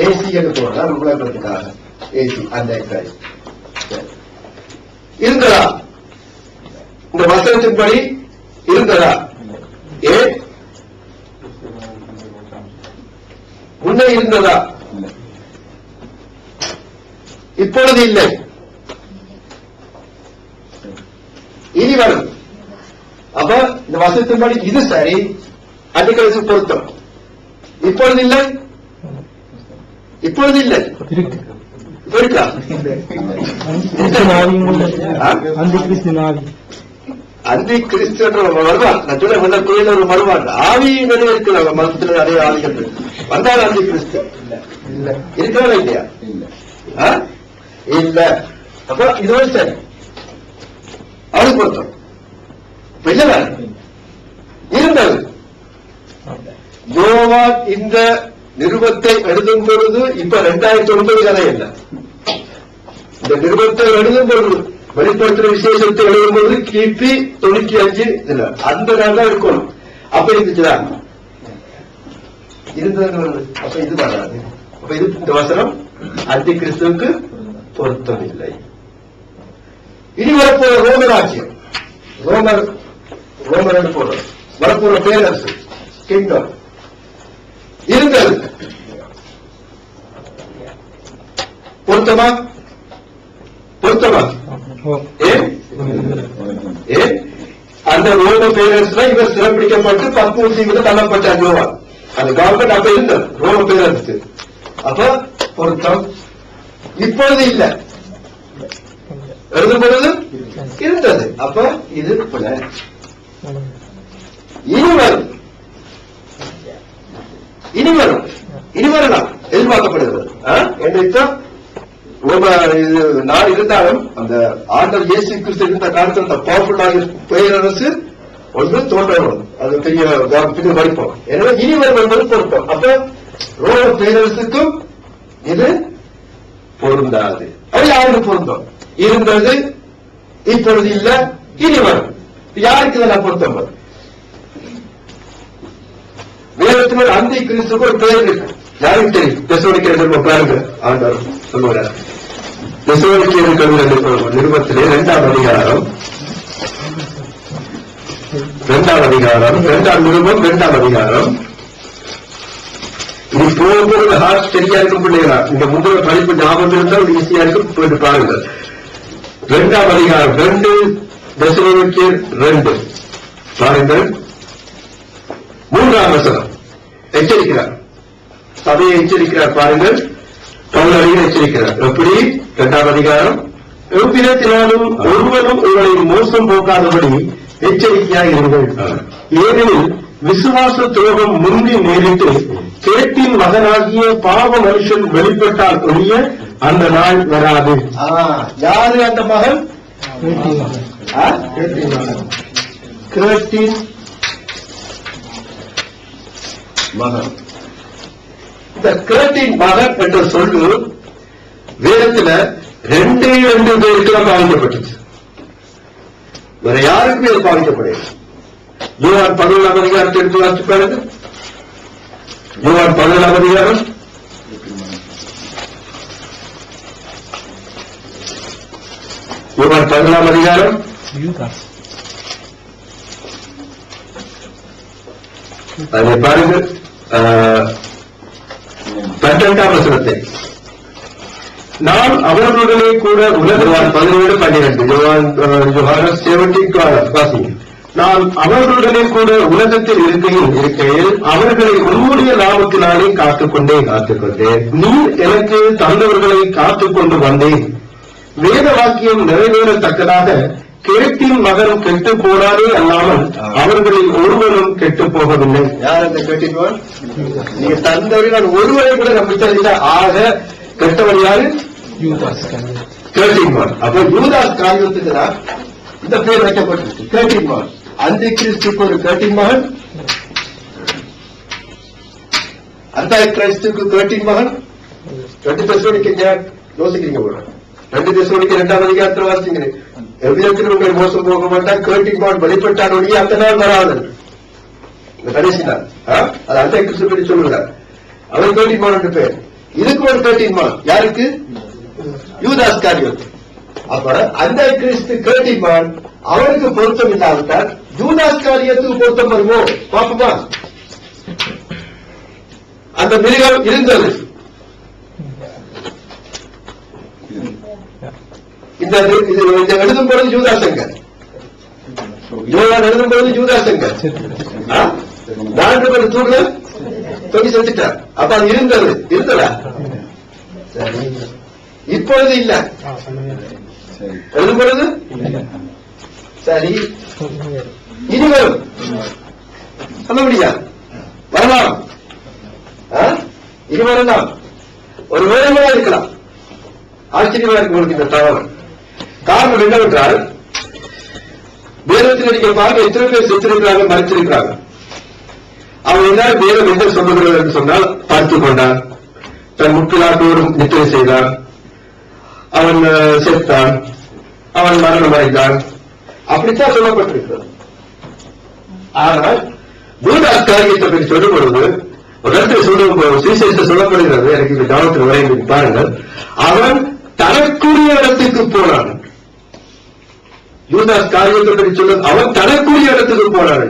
ஏசி என்று போறேன் உலகத்துக்காக. ஏசி அந்த இருந்ததா? இந்த வசனத்தின்படி இருந்ததா? ஏன் முன்னே இருந்ததா? இப்பொழுது இல்லை, இனி வரும். அப்ப இந்த வசனத்தின்படி இது சரி, அன்றைக்கு பொருத்தம். இப்பொழுது இல்லை, இப்பொழுது இல்லை, இருக்கா? அந்தி கிறிஸ்து வருவான். நான் சொல்ல வந்த கோயில் ஒரு வருவான். ஆவி நிறைய இருக்கிறாங்க மதத்துல, நிறைய ஆவிகள் வந்தாலும் அந்தி கிறிஸ்து இருக்கிறதா இல்லையா? இல்ல. அப்ப இதுவே சரி, அவனுக்கு பொருத்தம். இல்ல இருந்தது. யோவான் இந்த நிருபத்தை எழுதும் பொழுது இப்ப 2009 கதை இல்லை. இந்த நிருபத்தை எழுதும் பொழுது, வெளிப்படுத்துற விசேஷத்தை எழுதும் பொழுது கிபி 95 இல்ல, அந்த நாள் தான் இருக்கணும். அப்ப இருந்துச்சுதா? இருந்தது. அப்ப இது வராது. அப்ப இது இந்த வசனம் அந்தி கிறிஸ்துவுக்கு பொருத்தம் இல்லை. இனி வரப்போற ரோமர் ராஜ்யம், ரோமர் போற வரப்போற பேரரசு, கிங்டம் இருந்தது. பொருத்தமா? பொருத்தமா? ஏன் அந்த ரோம பேரரசுல இவர் சிறப்பிடிக்கப்பட்டு 10 தள்ளப்பட்டார் யோவான். அந்த கவர்மெண்ட் அப்ப இருந்தது ரோம பேரரசு. அப்ப பொருத்தம். இப்பொழுது இல்ல, எழுதும் பொழுது இருந்தது. அப்ப இது இனி வரும், இனி வரும், இனி வரலாம், எதிர்பார்க்கப்படுகிறது. நாள் இருந்தாலும் அந்த ஆண்டவர் இயேசு கிறிஸ்து இருந்த காலத்தில் அந்த பவர்ஃபுல்லாக பேரரசு ஒன்று தோன்றணும். அது பெரிய படிப்போம். எனவே இனி வரும் என்பது பொருத்தம். அப்ப ரோம பேரரசுக்கும் இது பொருந்தாது. அது யாருக்கு பொருந்தம்? இருந்தது, இப்பொழுது இல்ல, இனி வரும். யாருக்கு இதெல்லாம் பொருத்தம் வரும்? வேதத்தில் அந்தி கிறிஸ்துக்கு ஒரு பெயர் இருக்கு. யாருக்கு தெரியும்? தெசலோனிக்கேயர் பாருங்க, ஆண்டவர் சொல்லுவார். தெசலோனிக்கேயர் நிருபத்திலே 2ஆம் அதிகாரம், 2ஆம் அதிகாரம், 2ஆம் நிருபம் 2ஆம் அதிகாரம். இது போகும்போது ஹார்ட் சரியா இருக்கும் பிள்ளைகளா? இந்த முதல் படிப்பு ஞாபகம் இருந்தால் ஈஸியா இருக்கும். போயிட்டு பாருங்கள். 2ஆம் அதிகாரம் 2 தெசலோனிக்கேயர் 2 பாருங்கள். 3ஆம் வசனம் எச்சரிக்கிறார், சபையை எச்சரிக்கிறார். பாருங்கள், பவுல் எச்சரிக்கிறார். எப்படி? 2ஆம் அதிகாரம், எவ்விதத்தினாலும் ஒருவரும் உங்களை மோசம் போக்காதபடி எச்சரிக்கையாக இருங்கள். ஏனெனில் விசுவாச துரோகம் முந்தி நேரிட்டு கேட்டின் மகனாகிய பாவ மனுஷன் வெளிப்பட்டால் ஒழிய அந்த நாள் வராது. யாரு அந்த மகன்? கேட்டின் மகன். இந்த கேட்டின் மகன் என்ற சொல்லு வேதத்துல 2 பேருக்கு பாதிக்கப்பட்டுச்சு. வேற யாருக்குமே அது பாதிக்கப்படையாது. யோவான் 11ஆம் அதிகாரத்தை எடுத்து வாசித்து பாருங்க. யோவான் 11ஆம் அதிகாரம், யோவான் 11ஆம் அதிகாரம் அதை பாருங்க 12ஆம் வசனத்தை. நான் அவர்களுடனே கூட யோவான் 17:12 யோவான் 17:12 நான் அவர்களுடனே கூட உலகத்தில் இருக்கையில் அவர்களை உன்னுடைய நாமத்தினாலே காத்துக்கொண்டேன். நீர் எனக்கு தந்தவர்களை காத்துக்கொண்டு வந்தேன். வேத வாக்கியம் நிறைவேறத்தக்கதாக கேட்டின் மகன் கெட்டு போனாரே அல்லாமல் அவர்களில் ஒருவனும் கெட்டு போகவில்லை. யார் அந்த கேட்டின்? நீங்க தந்தவரை நான் ஒருவரை கூட நம்பித்ததில்லை. ஆக கெட்டவர் யாரு? கேட்டின்மான். அப்ப யூதாஸ் காரியத்துக்கு தான் இந்த பேர் வைக்கப்பட்டிருக்கு, கேட்டின்மான். அந்த கிறிஸ்துக்கு ஒரு கேட்டின்மகன், அந்த கிறிஸ்துக்கு கேட்டின்மகன். 2 தெசலோனிக்கேயர் யோசிக்கிறீங்க போல. 2 தெசலோனிக்கேயர் 2ஆம் அதிகாரத்தில் வாசிக்கிறேன். எவ்விதத்தில் உங்கள் மோசம் போக மாட்டான், கேட்டின்மான் வெளிப்பட்டான் ஒழிய அந்த நாள் வராது. கடைசி நாள் அது அந்த கிறிஸ்து பற்றி சொல்லுகிறார். அவர் கேட்டின்மான் என்று பேர். இதுக்கு ஒரு கேட்டின்மான். யாருக்கு? யூதாஸ் காரியத்து. அப்ப அந்த கிறிஸ்து கேட்டின்மான் அவனுக்கு பொருத்தம் இல்லாவிட்டால் யூதாஸ் காரியத்துக்கு பொருத்தம் வருமோ பாப்போமா? அந்த மிருகம் இருந்தது. இந்த எழுதும் பொழுது யூதாசங்க, யோவான் எழுதும் பொழுது யூதாசங்க 4 பேர் தூண்ல தொங்கி செஞ்சுட்டார். அப்ப அது இருந்ததா? இப்பொழுது இல்ல, எழுதும் பொழுது சரி. இனி வரும், சொல்ல முடியாது, வரலாம், இனி வரலாம், ஒரு வேலையா இருக்கலாம். ஆச்சரியமா இருக்கு உங்களுக்கு இந்த தகவல். காரணம் என்னவென்றால் வேதத்தில் நீங்க பார்க்க எத்தனை பேர் செத்திருக்கிறாங்க, மறைச்சிருக்கிறாங்க. அவன் எல்லாரும் வேதம் என்ன சொல்லுகிறது என்று சொன்னால், பார்த்துக் கொண்டான், தன் முற்பிலாட்டோடும் நித்திரை செய்தான், அவன் செத்தான், அவன் மரணம் அடைந்தான், அப்படித்தான் சொல்லப்பட்டிருக்கிறது. ஆனால் யூதாஸ் காரியத்தை பற்றி சொல்லும் பொழுது ஒரு இடத்துல சொல்லும் சுவிசேஷத்தை சொல்லப்படுகிறது. எனக்கு இந்த கவனத்தில் வரைந்து பாருங்கள். அவன் தனக்குரிய இடத்துக்கு போனான். யூதாஸ் காரியத்தை பற்றி சொல்லும், அவன் தனக்குரிய இடத்துக்கு போனான்.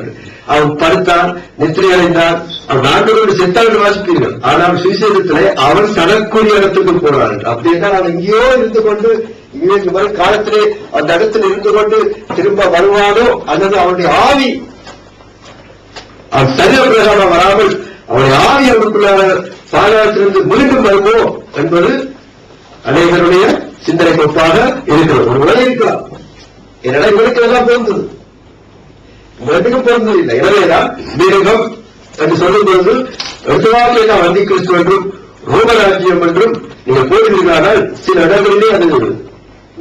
அவன் படுத்தான், நித்திரை அடைந்தான், அவன் 4 பேர் செத்தாண்டு வாசிப்பீர்கள். ஆனால் சுவிசேஷத்திலே அவன் தனக்குரிய இடத்துக்கு போனான். அப்படி என்றால் அவன் எங்கேயோ இருந்து கொண்டு இங்கே வரும் காலத்திலே அந்த இடத்தில் இருந்து கொண்டு திரும்ப வருவானோ, அல்லது அவனுடைய ஆவி அவன் சரீர பிரகாரம் வராமல் அவனுடைய ஆவி அவனுக்குள்ளார பாதாளத்திலிருந்து மீண்டும் வருமோ என்பது அனைவருடைய சிந்தனை கோப்பாக இருக்கிறது. ஒரு உலகம் இருக்கலாம், என்னடா இவருக்கு எல்லாம் பொருந்தது, இவருக்கும் பொருந்தது இல்லை. எனவேதான் மிருகம் என்று சொல்லும் பொழுது எடுத்துவாக நான் வந்தி கிறிஸ்து என்றும் ரோமராஜ்யம் என்றும் நீங்கள் போடுவீர்களானால் சில இடங்களிலே அது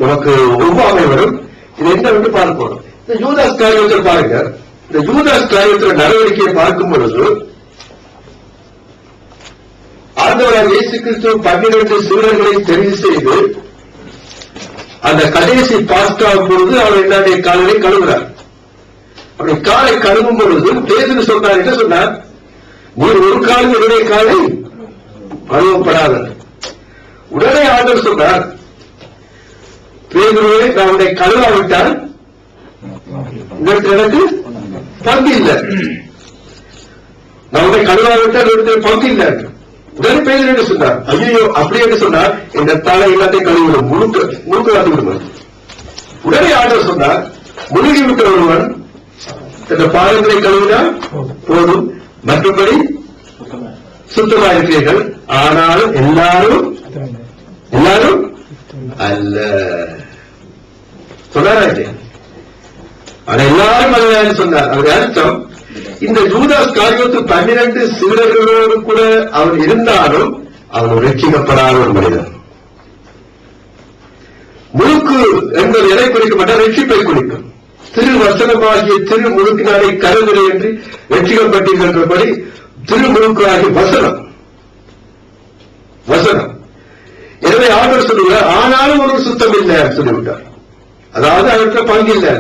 நமக்கு ஒவ்வாமை வரும். இது என்னவென்று பார்ப்போம். இந்த யூதாஸ் காரியத்தை பாருங்க. இந்த யூதாஸ் காரியத்தில் நடவடிக்கையை பார்க்கும் பொழுது ஆண்டவராகிய இயேசு கிறிஸ்து 12 சீடர்களை தெரிவு செய்து அந்த கடைசி பாஸ்டாவும் பொழுது அவர் என்னுடைய காலை கழுவுறார். அப்படி காலை கழுவும் பொழுது பேதுரு சொன்னார், என்ன சொன்னார்? நீர் ஒரு காலம் என்னுடைய காலை கழுவப்படாத. உடனே ஆண்டவர் சொன்னார், பேதுருவை நான் உன்னை கழுவாவிட்டால் எனக்கு பங்கு இல்லை, நான் உன்னை கழுவாவிட்டால் எனக்கு பங்கு இல்லை. உடனே பேதுரு என்று சொன்னார், ஐயோ அப்படி என்று சொன்னார், இந்த தலை எல்லாத்தையும் கழுவிடும், முழுக்க காத்து விடுவார். உடனே ஆண்டவர் சொன்னார், முழுகிவிட்ட ஒருவன் இந்த பாதங்களை கழுவினால் போதும், மற்றபடி சுத்தமாக இருக்கிறீர்கள். ஆனாலும் எல்லாரும் அல்ல சொன்னார். ஆனா எல்லாரும் அல்ல சொன்னார். அவருடைய அர்த்தம், இந்த யூதாஸ் காரியத்து 12 சீடர்களோடு கூட அவன் இருந்தாலும் அவன் ரட்சிக்கப்படாத ஒரு மனிதன். முழுக்கு என்பது எதை குறிக்கப்பட்ட ரட்சிப்பை குறிக்கும். திரு வசனமாகிய திரு முழுக்கினாலே கருவிலை என்று ரட்சிக்கப்பட்டிருக்கிறபடி திருமுழுக்காகிய வசனம். எனவே ஆண்டவர் சொல்லுகிறார், ஆனாலும் ஒரு சுத்தம் இல்லை சொல்லிவிட்டார். அதாவது அவருக்கு பங்கு இல்லை.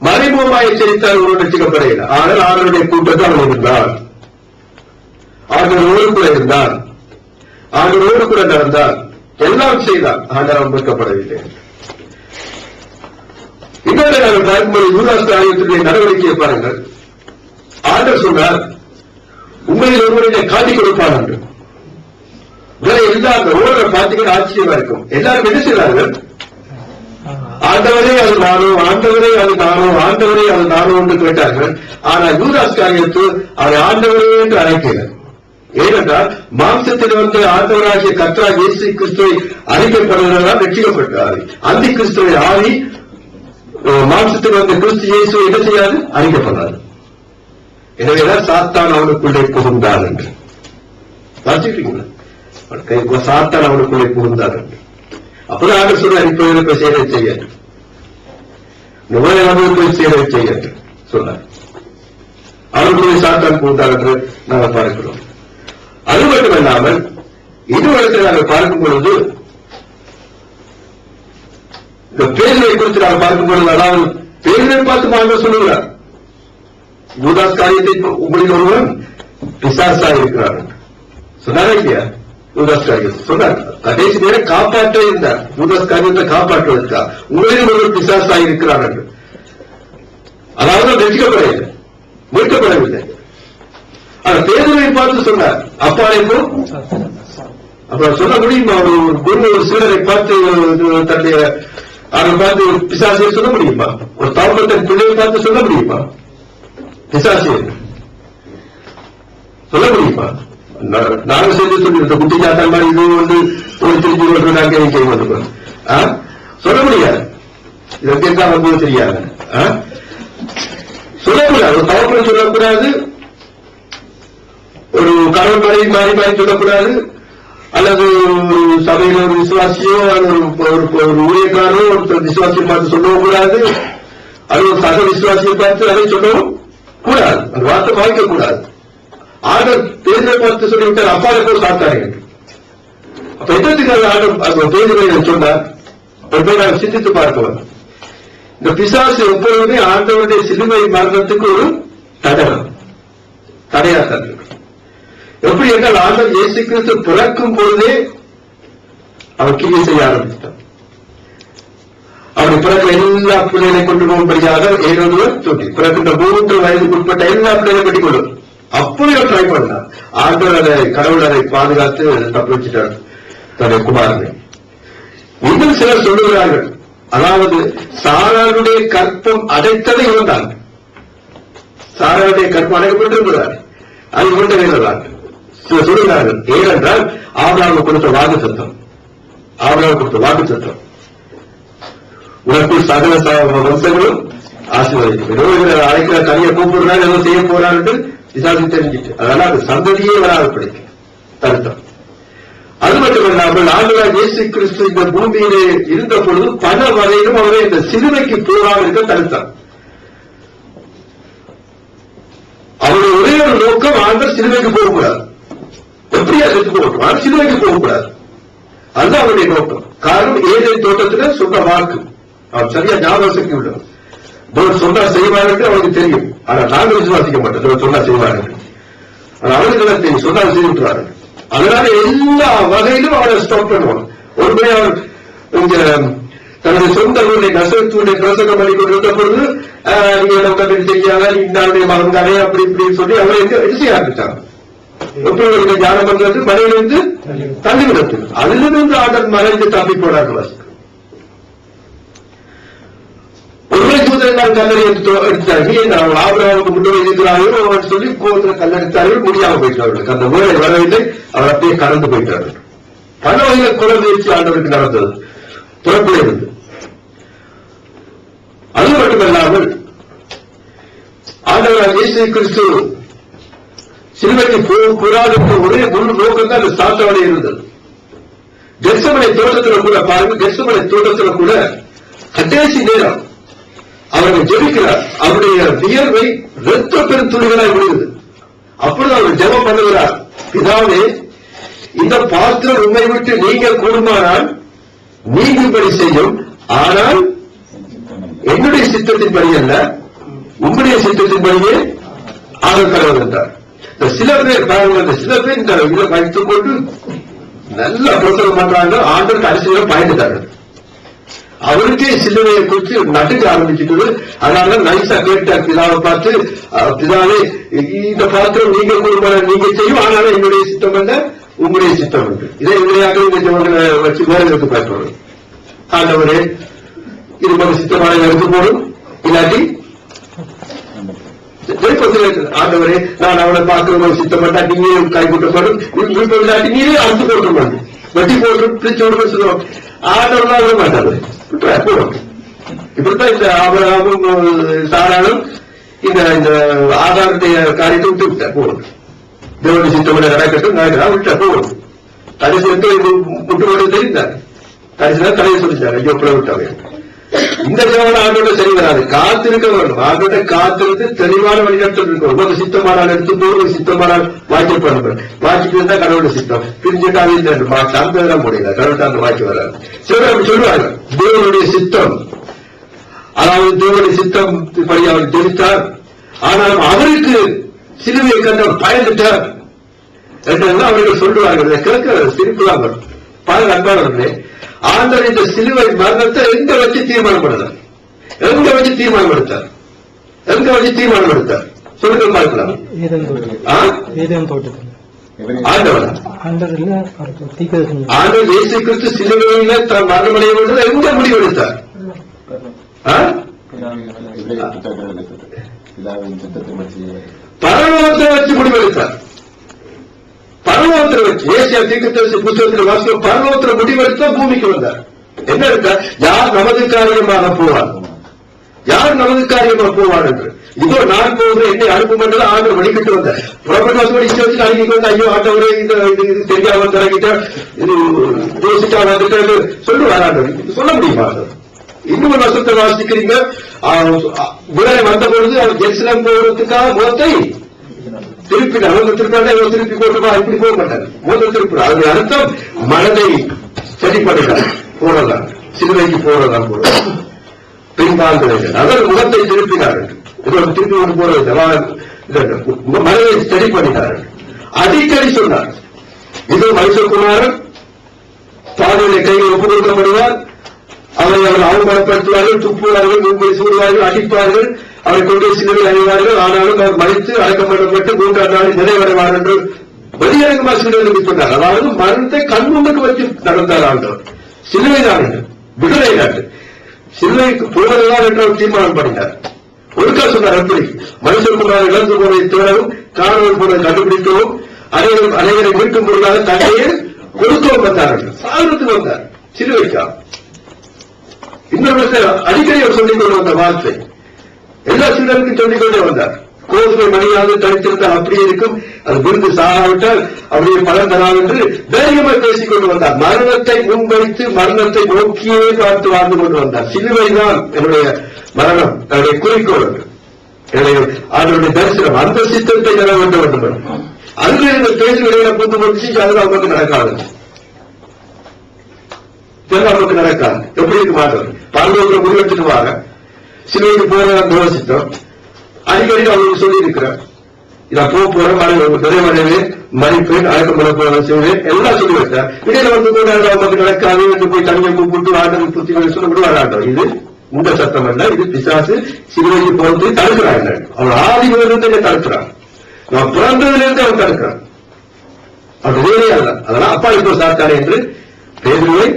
மறைமுகமாக எச்சரித்தால் ஒரு ரட்சிக்கப்படையில. ஆனால் ஆண்டவருடைய கூட்டத்தில் அவன் இருந்தான், ஆண்டவரோடு கூட இருந்தான், ஆண்டவரோடு கூட நடந்தான், எல்லாம் செய்தான். ஆனால் அவன் மீட்கப்படவில்லை. இன்னொரு ஒருவேளை நாங்கள் பார்க்கும்போது யூதாஸ் காரியத்துடைய நடவடிக்கையை பாருங்கள். ஆண்டவர் சொன்னார், உண்மையில் ஒருவரை காட்டிக் கொடுப்பார் என்று. எல்லாரும் ஒவ்வொரு பார்த்தீங்கன்னா ஆச்சரியமா இருக்கும். எல்லாரும் என்ன செய்வார்கள்? ஆண்டவரே அது நானோ, ஆண்டவரே அது நானோ, ஆண்டவரே அது நானோ என்று கேட்டார்கள். ஆனால் யூதாஸ் காரியத்து அவரை ஆண்டவரே என்று அழைக்கிறார். ஏனென்றால் மாம்சத்தில் வந்து ஆண்டவராகிய கர்த்தராகிய இயேசு கிறிஸ்துவை அறிக்கப்படுவதால் ரட்சிக்கப்பட்டார். அந்தி கிறிஸ்துவை ஆவி மாம்சத்தில் வந்து கிறிஸ்து இயேசு என்ன செய்யாது? அறிக்கப்படாது. எனவேதான் சாத்தான் அவனுக்குள்ளே புகுந்தார் என்று பார்த்துட்டீங்களா? சாத்தான் அவனுக்குள்ளே புகுந்தார் என்று. அப்பதான் ஆண்டு சொன்னார், இப்ப சேவை செய்ய போய் சேவை செய்ய சொன்னார். அவனுக்குள்ளே சாத்தான் புகுந்தார் என்று நாங்கள் பார்க்கிறோம். அது மட்டுமல்லாமல் இதுவரைக்கும் நாங்கள் பார்க்கும் பொழுது இந்த பேர்களை குறித்து நாங்கள் பார்க்கும் பொழுது, அதாவது பேர்களை பார்த்து ஆண்டவர் சொல்லுகிறார், யூதாஸ் காரியத்தை உங்களில் ஒருவன் பிசாசாக இருக்கிறார் சொன்னாரா இல்லையா? யூதாஸ் காரியம் சொன்னார். கடைசி நேரம் காப்பாற்ற இருந்தார். யூதாஸ் காரியத்தை காப்பாற்றுவதற்காக உங்களில் ஒருவர் பிசாசாக இருக்கிறார் என்று. அதாவது ரட்சிக்கப்படவில்லை, மீட்கப்படவில்லை. ஆனால் பேதுருவை பார்த்து சொன்னார், அப்பாலைப்போ அப்ப சொல்ல முடியுமா? ஒரு குரு ஒரு சீடரை பார்த்து தன்னுடைய அதை பார்த்து பிசாசியை சொல்ல முடியுமா? ஒரு தாமத்தின் பிள்ளையை பார்த்து சொல்ல முடியுமா? பிசாசியை சொல்ல முடியுமா? நாங்கள் செய்து சொல்லி குட்டி சாத்தான் மாதிரி இது வந்து ஒரு திருச்சி நாங்கள் செய்வது சொல்ல முடியாது. இதற்கு எல்லாம் வந்து தெரியாது. சொல்லக்கூடாது. ஒரு தவப்பை சொல்லக்கூடாது, ஒரு கணவன் மனைவி மாறி மாறி சொல்லக்கூடாது, அல்லது ஒரு சபையில ஒரு விசுவாசியோ ஒரு ஊழியக்காரோ ஒரு விசுவாசியை பார்த்து சொல்லவும் கூடாது, அது ஒரு சக விசுவாசியை பார்த்து அதை சொல்லவும் கூடாது. அந்த வார்த்தை வாய்க்க கூடாது. ஆண்டவர் பேரை பார்த்து சொல்லிவிட்டார், அப்பாவை போய் சாத்தார்கள். அப்ப என்னத்துக்காக ஆண்டவர் பேரை சொன்னார்? ஒரு போய் நாங்கள் சிந்தித்து பார்க்கிறோம். இந்த பிசாசு எப்பொழுதுமே ஆண்டவருடைய சிலுவை மரணத்துக்கு ஒரு தடையா தந்து. எப்படி என்றால் ஆண்டவர் இயேசு கிறிஸ்து பிறக்கும் பொழுதே அவர் கிரியை செய்ய ஆரம்பித்தார். அவருடைய பிறகு எல்லா பிள்ளைகளை கொண்டு போகும்படியாக ஏறொருவர் சொல்லி பிறக்கின்ற 3 வயதுக்கு உட்பட்ட எல்லா பிள்ளைகளை கட்டிக் கொள்ளும். அப்படி அவர் ட்ரை பண்ணார். ஆண்டவர் அதை கடவுள் அதை பாதுகாத்து தப்பு வச்சுட்டார் தன்னுடைய குமாரனை. இன்னும் சிலர் சொல்லுகிறார்கள், அதாவது சாராளுடைய கற்பம் அடைத்ததை இவன்தான். சாராளுடைய கற்பம் அடைக்கப்பட்டிருக்கிறார், அது இவன் வேறதான் சொல்லுகிறார்கள். ஏனென்றால் ஆபிரகாமுக்கு கொடுத்த வாக்கு சத்தம், ஆபிரகாமுக்கு கொடுத்த வாக்கு சத்தம், உனக்குள் சகல வம்சங்களும் ஆசீர்வதிக்கும். அழைக்கிற தனியை கூப்பிடுறாங்க, ஏதோ செய்ய போறாரு என்று விசாரித்து தெரிஞ்சிட்டு, அதனால அது சந்ததியே வராது படிக்க தடுத்தம். அது மட்டுமல்லாமல் ஆண்டவராகிய இயேசு கிறிஸ்து இந்த பூமியிலே இருந்த பொழுது பல வரையிலும் அவரை இந்த சிலுவைக்கு போகாமல் இருக்க தடுத்தார். அவருடைய ஒரே ஒரு நோக்கம், ஆண்டவர் சிலுவைக்கு போகக்கூடாது, எப்படியா செத்து போகக்கூடாது, சிலுவைக்கு போகக்கூடாது. அதுதான் அவருடைய நோக்கம். காரணம், ஏதேன் தோட்டத்தில் சொன்ன வாக்கு அவர் சரியா ஞாபகம் சக்தி உள்ளவர். சொன்னா செய்வார்கள் அவருக்கு தெரியும். ஆனா நாங்கள் விசுவாசிக்க மாட்டோம். சொன்னா செய்வார்கள், அவர்களுக்கு தெரியும், சொன்னா செய்து விட்டுறார்கள். அதனால எல்லா வகையிலும் அவரை ஸ்டாப் பண்ணுவாங்க. ஒருமுறை அவர் இங்க தன்னுடைய சொந்த ஊருடைய நசரத்துடைய பிரசங்கம் பண்ணி கொண்டிருந்த பொழுது, நீங்க நமக்கு தெரியாத இன்னாருடைய மகன் தானே அப்படி இப்படின்னு சொல்லி அவரை என்ன செய்ய ஆரம்பிச்சாங்க. எப்படி தியானம் பண்றது, மலையிலிருந்து தள்ளிவிடத்து, அதிலிருந்து ஆண்டர் மறைந்து தப்பி போனார்கள். ஒருமுறை தூதரை நான் கல்லறை எடுத்தார்கள். ஆபிரகாமுக்கு முன்னே இருக்கிறார்கள் அவன் சொல்லி கோபத்தில் கல்லெடுத்தார்கள், முடியாமல் போயிட்டார்கள். அந்த வேலை வரவில்லை, அவர் அப்படியே கடந்து போயிட்டார்கள். பல வகையில் கொலை முயற்சி ஆண்டவருக்கு நடந்தது புறப்பட இருந்து. அது மட்டுமல்லாமல் ஆண்டவர் இயேசு கிறிஸ்து சிலுவைக்கு போராடுகிற ஒரே முழு நோக்கம் தான் அந்த சாத்தாவளை இருந்தது. கெத்செமனே தோட்டத்தில் கூட பாருங்க, கெத்செமனே தோட்டத்தில் கூட கடைசி நேரம் அவர்கள் ஜெபிக்கிறார். அவருடைய வியர்வை இரத்த பெருந்துளிகளாய் விழுகிறது. அப்பொழுது அவர் ஜெபம் பண்ணுகிறார், பிதாவே, இந்த பாத்திரம் உண்மை விட்டு நீங்கள் கூடுமானால் நீங்கும்படி செய்யும், ஆனால் என்னுடைய சித்தத்தின்படி அல்ல, உங்களுடைய சித்தத்தின்படியே ஆக கடவுள் என்றார். சில பேர் பாருங்கள், சில பேர் இந்த இதை வைத்துக் கொண்டு நல்ல பிரசனம் பண்றாங்க, ஆண்டருக்கு அரசியல பயந்துட்டார்கள். அவருக்கே சிலுவையை குறித்து நடுக்க ஆரம்பிச்சுட்டு, அதனால நைசா கேட்டார் பிதாவை பார்த்து, பிதாவே இந்த பாத்திரம் நீங்க கொடுப்ப நீங்க செய்யும், ஆனாலும் என்னுடைய சித்தம் அல்ல உங்களுடைய சித்தம் உண்டு. இதை உண்மையாக இந்த ஜனங்களை வச்சு வேற எடுத்து பார்க்கணும். ஆண்டவரே இது கொஞ்சம் சித்தமான எடுத்து போடும், இல்லாட்டி ஆண்டவரே நான் அவனை பார்க்கிற சித்தம் பண்ணா நீங்க கைக்கூட்டப்படும், இல்லாட்டி நீரே அறுத்து போட்டு மாட்டேன், வட்டி போட்டு பிரிச்சு விடுன்னு சொல்லுவோம். ஆண்டவனா விட மாட்டாரு, போடும். இப்படித்தான் இந்த ஆபராமும் சாராலும் இந்த ஆதாரத்தைய காரியத்தை விட்டு விட்டார். போடும், தேவனுடைய சித்தம் நடக்கட்டும், நான் விட்டா போடும். கடைசி முட்டு போட்டு தெரிந்தார், கடைசிதான் தலையை சொல்லிச்சாரு, ஐயோ பிள்ளை விட்டாவே. இந்த ஜனவன ஆண்டோட சரி வராது, காத்திருக்க வேண்டும். ஆண்டோட காத்திருந்து தெளிவான வழிநடத்தல் இருக்கணும். ஒரு சித்தமானால் எடுத்து போய் சித்தமானால் வாக்கியம் பண்ண வாக்கிட்டு இருந்தா கடவுளோட சித்தம் பிரிஞ்சுட்டா அந்த முடியல, கடவுள்கிட்ட அந்த வாக்கி வராது. சிலர் அப்படி சொல்லுவாங்க, தேவனுடைய சித்தம், அதாவது தேவனுடைய சித்தம் படி அவர் தெரிவித்தார், ஆனாலும் அவருக்கு சிலுவையை கண்டு அவர் பயந்துட்டார் என்றெல்லாம் அவர்கள் சொல்லுவார்கள். கேட்க சிரிப்புதான் வரும். பல அன்பாளர்களே, ஆண்டவர் இந்த சிலுவை மரணத்தை எங்க வச்சு தீர்மானப்படுத்தார், எங்க வச்சு தீர்மானப்படுத்தார், எங்க வச்சு தீர்மானப்படுத்தார் சொல்லுங்க பார்க்கலாம். ஆண்டவர் இயேசு கிறிஸ்து சிலுவையில தான் மரணமடைய வேண்டும் எங்க முடிவெடுத்தார்? பரலோகத்தை வச்சு முடிவெடுத்தார். பரலோகத்தில் வச்சு ஏசியா தீர்க்கதரிசி புத்தகத்தில் வாசிக்கும், பரலோகத்தில் முடிவெடுத்தா பூமிக்கு வந்தார். என்ன இருக்கா, யார் நமது காரியமாக போவார், யார் நமது காரியமாக போவார் என்று. இதோ நான் போவது என்னை அனுப்பும் என்றால் ஆண்டவர் வழிகிட்டு வந்தார். புறப்பட்டு இஷ்ட வச்சு அன்னைக்கு வந்து ஐயோ ஆண்டவரே இது தெரியாம தரகிட்ட இது யோசிக்கா வந்துட்டு சொல்லுவார் ஆண்டவர். சொல்ல முடியுமா? இன்னும் வசத்தை வாசிக்கிறீங்க, விலை வந்த பொழுது அவர் ஜெருசலேம் போறதுக்காக முகத்தை திருப்பினார். அவங்க திருப்பினா திருப்பி போட்டுமா, இப்படி போக மாட்டார், முதல் திருப்பினார். அதனுடைய அர்த்தம் மனதை சரிப்படுத்தார், போறதான் சிலுவைக்கு போறதான் போற பின்பால் அவர் முகத்தை திருப்பினார்கள். திருப்பி கொண்டு போறது மனதை சரி பண்ணினார்கள். அடிக்கடி சொன்னார், இது மனுஷகுமாரன் பாதையில கையில் ஒப்புக் கொடுக்கப்படுவார், அவரை அவர் அவமானப்படுத்துவார்கள், துப்புவார்கள், முன்பை சூடுவார்கள், அடிப்பார்கள், அவரை கொண்டு சிலுவை அணிவார்கள். ஆனாலும் அவர் மறித்து அடக்கப்படப்பட்டு 3ஆம் நாளில் நிறைவடைவார் என்று வெளியரங்கமாக சிலுவை சொன்னார். அதாவது மரணத்தை கண்முன்னுக்கு வச்சு நடந்தார் ஆண்டவர். சிலுவை தான் விடுதலை நாட்டு சிலுவைக்கு போவதுதான் என்று அவர் தீர்மானம் பண்ணினார். ஒருக்கா சொன்னார், எப்படி மனுஷகுமாரன் இழந்து போவதை தேடவும் காணவர் போவதை கண்டுபிடிக்கவும் அனைவரை மீட்கும் பொருளாக தன்னையே கொடுக்கவும் வந்தார்கள். சாகரத்துக்கு வந்தார் சிலுவைக்கா. இன்னொரு அடிக்கடி அவர் சொல்லிக் கொண்டு வந்த வார்த்தை எல்லா சீடருக்கும் சொல்லிக் கொண்டே வந்தார். கோதுமை மணியாக தனித்திருந்தால் அப்படியே இருக்கும், அது விருந்து சாகாவிட்டால் அப்படியே பலன் தராது என்று தைரியமாக பேசிக் கொண்டு வந்தார். மரணத்தை முன்வைத்து மரணத்தை நோக்கியே பார்த்து வாழ்ந்து கொண்டு வந்தார். சிலுவைதான் என்னுடைய மரணம், என்னுடைய குறிக்கோள், என்னுடைய அதனுடைய தரிசனம், அந்த சித்தத்தை தர வேண்டும். அங்கு இந்த பேச்சு இடையில புந்து முடிச்சு அது நமக்கு நடக்காது, நமக்கு நடக்காது. எப்படி இருக்கு மாற்றம்? பரலோகத்துல முடிவெடுத்துட்டு வாங்க, சிலுவைக்கு போற சித்தம் அடிக்கடி அவங்களுக்கு சொல்லி இருக்கிறேன். இதான் போறேன், நிறைவடைவே மறிப்பேன், அடக்கம் பண்ண போற செய்வேன், எல்லாம் சொல்லி வைத்தேன். இடையில வந்து கூட நமக்கு நடக்காது என்று போய் தனியை கூப்பிட்டு ஆண்டவர் புத்தி சொல்ல விடுவார் ஆண்டவர். இது உங்க சத்தம் அல்ல, இது பிசாசு சிலுவைக்கு போறது தடுக்கிறாங்க. அவன் ஆதியிலிருந்து தடுக்கிறான், நான் பிறந்ததிலிருந்து அவன் தடுக்கிறான். அவன் வேலையே அல்ல. அதெல்லாம் அப்பா இப்போ சாத்தானே என்று பேதுருவை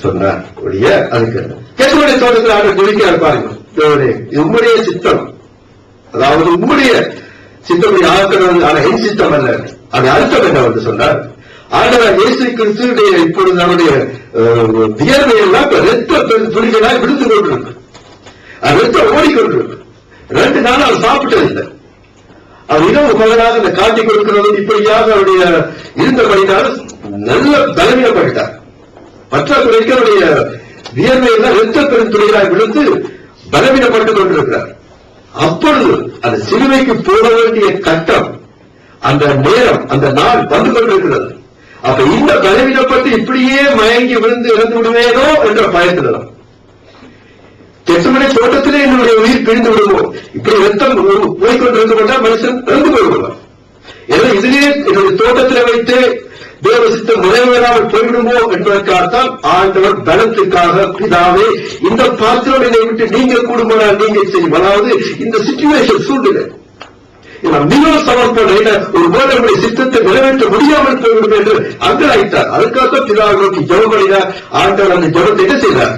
சொன்னார். ஒழிய அதுக்கு கேசுடைய தோட்டத்தில் ஆண்டு குதிக்கிறார் பாருங்க. இது உங்களுடைய சித்தம், அதாவது உங்களுடைய சித்தப்படி ஆக்கிறது, ஆனா என் சித்தம் அல்ல. அது அர்த்தம் என்ன வந்து சொன்னார் ஆண்டவர் இயேசு கிறிஸ்துடைய இப்பொழுது நம்முடைய வியர்வையெல்லாம் ரத்த துளிகளாய் விடுத்து கொண்டிருக்கு, ரத்தம் ஓடிக்கொண்டிருக்கு. 2 நாள் அவர் சாப்பிட்டதில்லை. அவர் இரவு பகலாக இந்த காட்டி கொடுக்கிறது இப்படியாக அவருடைய இருந்தபடினால் நல்ல பலவீனப்பட்டார். பற்றாக்குறைக்கு அவருடைய வியர்வையெல்லாம் ரத்த பெருந்துளிகளாய் விழுந்து பலவீனப்பட்டுக் கொண்டிருக்கிறார். அப்பொழுது அந்த சிலுவைக்கு போக வேண்டிய கட்டம், அந்த நேரம், அந்த நாள் வந்து கொண்டிருக்கிறது. அப்ப இந்த பலவீனப்பட்டு இப்படியே மயங்கி விழுந்து இறந்து விடுவேனோ என்ற பயத்தில்தான். கெச்சமனை தோட்டத்திலே என்னுடைய உயிர் பிரிந்து விடுவோம், இப்படி ரத்தம் போய்கொண்டிருந்து கொண்டால் மனுஷன் இறந்து போய்விடுவான். ஏன்னா இதிலே என்னுடைய தோட்டத்தில் வைத்து தேவ சித்தம் நிறைவேறாமல் போய்விடுமோ என்பதற்காகத்தான் ஆண்டவர் பலத்துக்காக பிதாவே இந்த பாத்திரம் என்னை விட்டு நீங்க கூடுமானால் நீங்க செய்யும். அதாவது இந்த சிச்சுவேஷன் சூழ்நிலை மிகவும் சமர்ப்பண ஒரு வேலை சித்தத்தை நிறைவேற்ற முடியாமல் போய்விடும் என்று அங்கலாய்த்தார். அதுக்காகத்தான் பிதாவை நோக்கி ஜெபம் பண்ணினார். ஆண்டவர் அந்த ஜெபத்தை என்ன செய்தார்?